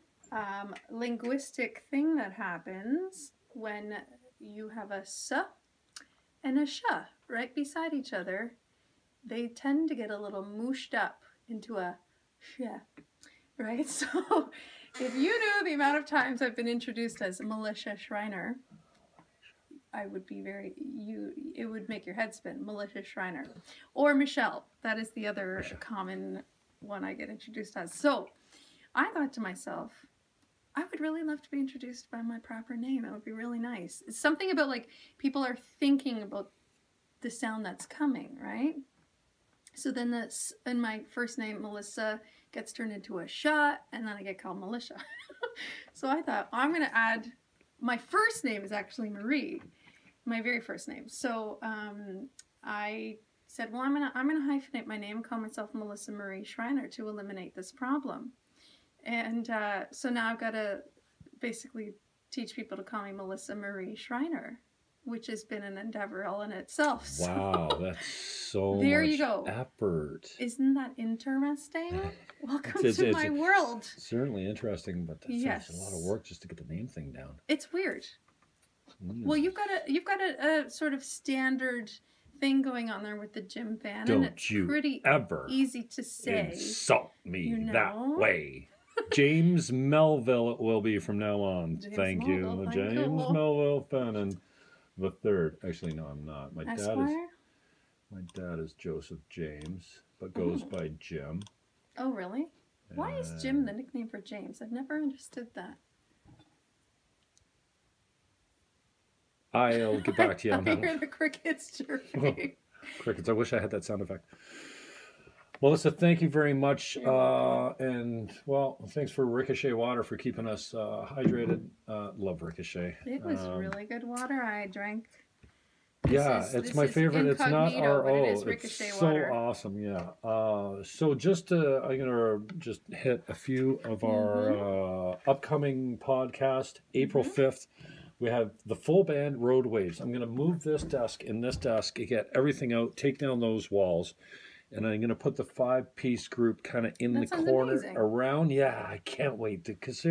linguistic thing that happens when you have a s and a sh right beside each other, they tend to get a little mooshed up into a sh, right? So, if you knew the amount of times I've been introduced as Melissa Schreiner, I would be it would make your head spin. Melissa Schreiner. Or Michelle. That is the other common one I get introduced as. So, I thought to myself, I would really love to be introduced by my proper name. That would be really nice. It's something about, like, people are thinking about the sound that's coming, right? So then in my first name, Melissa, gets turned into a sh, and then I get called Militia. So I thought, I'm going to add, my first name is actually Marie, my very first name. So I said, well, I'm gonna hyphenate my name and call myself Melissa Marie Schreiner to eliminate this problem. And so now I've got to basically teach people to call me Melissa Marie Schreiner, which has been an endeavor all in itself. So Wow, that's so there much you go. effort. Isn't that interesting? Welcome It's to my world. Certainly interesting, but that's a lot of work just to get the name thing down. It's weird. Well, you've got a sort of standard thing going on there with the Jim Fannon. Don't it's you pretty ever easy to say. Insult me You know? that way. James Melville it will be from now on. James Thank Melville, you. thank James you. Melville Fannon the third. Actually, no, I'm not. My Esquire? dad is Joseph James, but goes by Jim. Oh, really? Why is Jim the nickname for James? I've never understood that. I'll get back to you on I that. hear the crickets chirping. Crickets. I wish I had that sound effect. Melissa, thank you very much. And, well, thanks for Ricochet Water for keeping us hydrated. Love Ricochet. It was really good water I drank. It's my favorite. It's not RO. It is Ricochet it's water. so awesome, yeah. So just I'm going to just hit a few of our upcoming podcast. April 5th, we have the full band Road Waves. I'm going to move this desk and this desk, get everything out, take down those walls. And I'm going to put the 5-piece group kind of in the corner amazing. around. Yeah, I can't wait because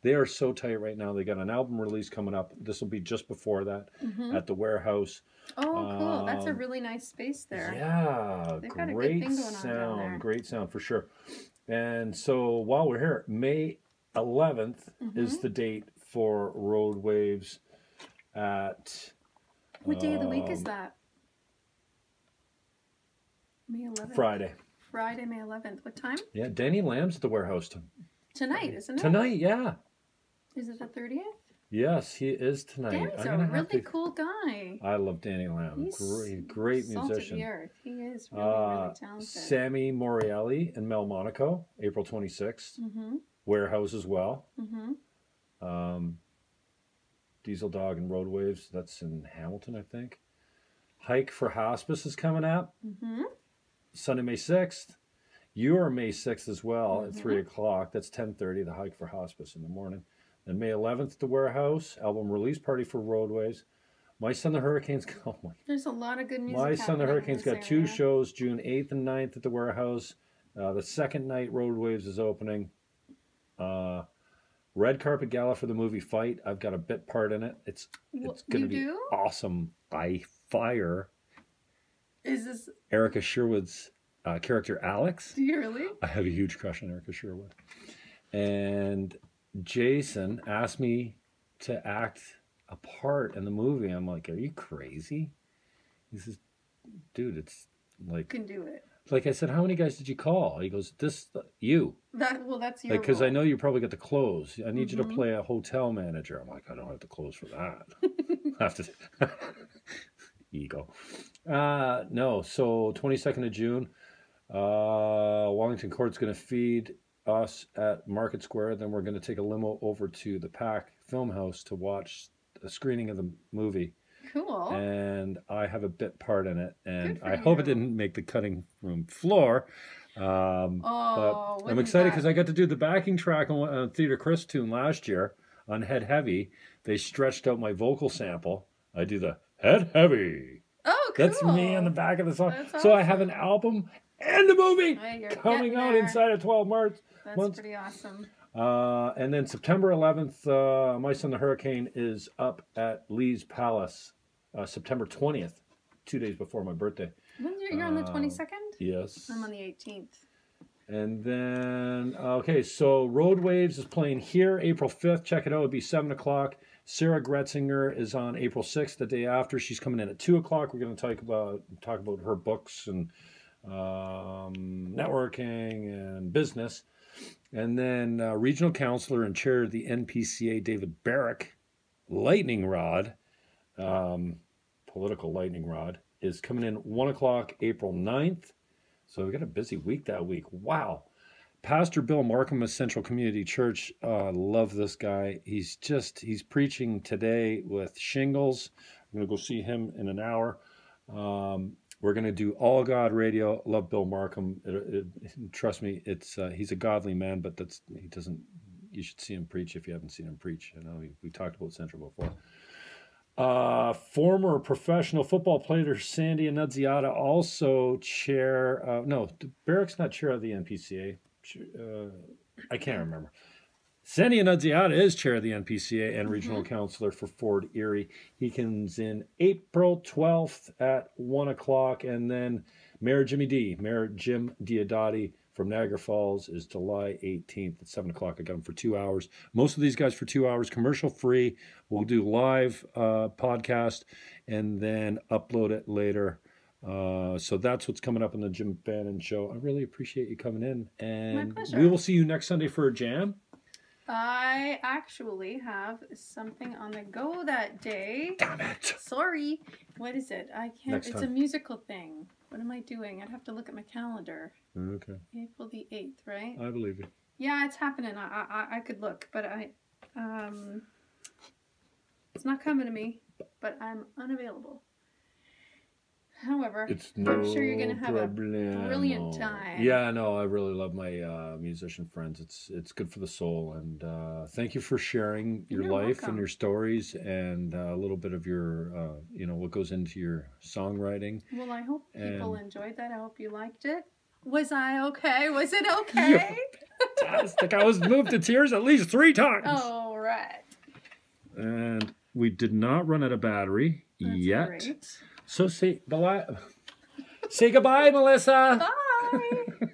they are so tight right now. They got an album release coming up. This will be just before that at the warehouse. Oh, cool. That's a really nice space there. Yeah, They've got a good great thing going on sound. down there. Great sound for sure. And so while we're here, May 11th is the date for Road Waves at... What day of the week is that? May 11th. Friday, May 11th. What time? Yeah, Danny Lamb's at the warehouse Tonight, isn't it? tonight. Yeah. Is it the 30th? Yes, he is tonight. Danny's a really cool guy. I love Danny Lamb. He's Great salt of musician. the earth. He is really talented. Sammy Morielli in Mel Monaco, April 26th. Warehouse as well. Diesel Dog and Road Waves, that's in Hamilton, I think. Hike for Hospice is coming up. Mm-hmm. Sunday, May 6th. You are May 6th as well at 3 Mm-hmm. o'clock. That's 10:30, the Hike for Hospice in the morning. Then May 11th, the Warehouse, album release party for Roadways. My Son the Hurricanes, oh my. There's a lot of good music My Son the happening in Hurricanes this got 2 area. shows, June 8th and 9th at the Warehouse. The second night, Roadwaves is opening. Red Carpet Gala for the movie Fight. I've got a bit part in it. It's going to be do? awesome. I fire Is this... Erica Sherwood's character Alex. Do you really? I have a huge crush on Erica Sherwood. And Jason asked me to act a part in the movie. I'm like, are you crazy? He says, dude, it's like... You can do it. Like I said, how many guys did you call? He goes, you. That's your Because I role. know you probably got the clothes. I need you to play a hotel manager. I'm like, I don't have the clothes for that. I have to... Ego. No, so 22nd of June, Wallington Court's going to feed us at Market Square. Then we're going to take a limo over to the Pack Film House to watch a screening of the movie. Cool. And I have a bit part in it. And Good for I hope it you. didn't make the cutting room floor. But I'm wouldn't excited that- because I got to do the backing track on Theater Chris tune last year on Head Heavy. They stretched out my vocal sample. I do the Head Heavy. Oh, cool. That's me on the back of the song. That's So I have awesome. an album and a movie Hey, you're coming getting out there. inside of 12 months. That's pretty awesome. And then September 11th, My Son the Hurricane is up at Lee's Palace. September 20th, 2 days before my birthday. You're on the 22nd? Yes. I'm on the 18th. And then, okay, so Roadwaves is playing here April 5th. Check it out. It'll be 7 o'clock. Sarah Gretzinger is on April 6th, the day after. She's coming in at 2 o'clock. We're going to talk about her books and networking and business. And then Regional Counselor and Chair of the NPCA, David Barrick, Lightning Rod, political lightning rod, is coming in 1 o'clock April 9th. So we got a busy week that week. Wow. Pastor Bill Markham of Central Community Church. Love this guy. He's preaching today with shingles. I'm going to go see him in an hour. We're going to do All God Radio. Love Bill Markham. Trust me, he's a godly man, but you should see him preach if you haven't seen him preach. I know we talked about Central before. Former professional football player Sandy Annunziata, also chair. No, Barrick's not chair of the NPCA. I can't remember. Sandy Annunziata is chair of the NPCA and regional counselor for Fort Erie. He comes in April 12th at 1 o'clock, and then Mayor Jim Diodati from Niagara Falls is July 18th at 7 o'clock. I got them for 2 hours. Most of these guys for 2 hours, commercial free. We'll do live podcast and then upload it later. So that's what's coming up on the Jim Fannon Show. I really appreciate you coming in. And My pleasure. we will see you next Sunday for a jam. I actually have something on the go that day. Damn it. Sorry. What is it? I can't. Next It's time. a musical thing. What am I doing? I'd have to look at my calendar. Okay. April the 8th, right? I believe you. Yeah, it's happening. I could look, but it's not coming to me, but I'm unavailable. However, I'm sure you're going to have a brilliant time. Yeah, no, I really love my musician friends. It's good for the soul. And thank you for sharing your You're life welcome. and your stories and a little bit of your, what goes into your songwriting. Well, I hope people And- enjoyed that. I hope you liked it. Was I okay? Was it okay? Fantastic. I was moved to tears at least 3 times. All right. And we did not run out of battery That's yet. great. So say goodbye, Melissa. Bye.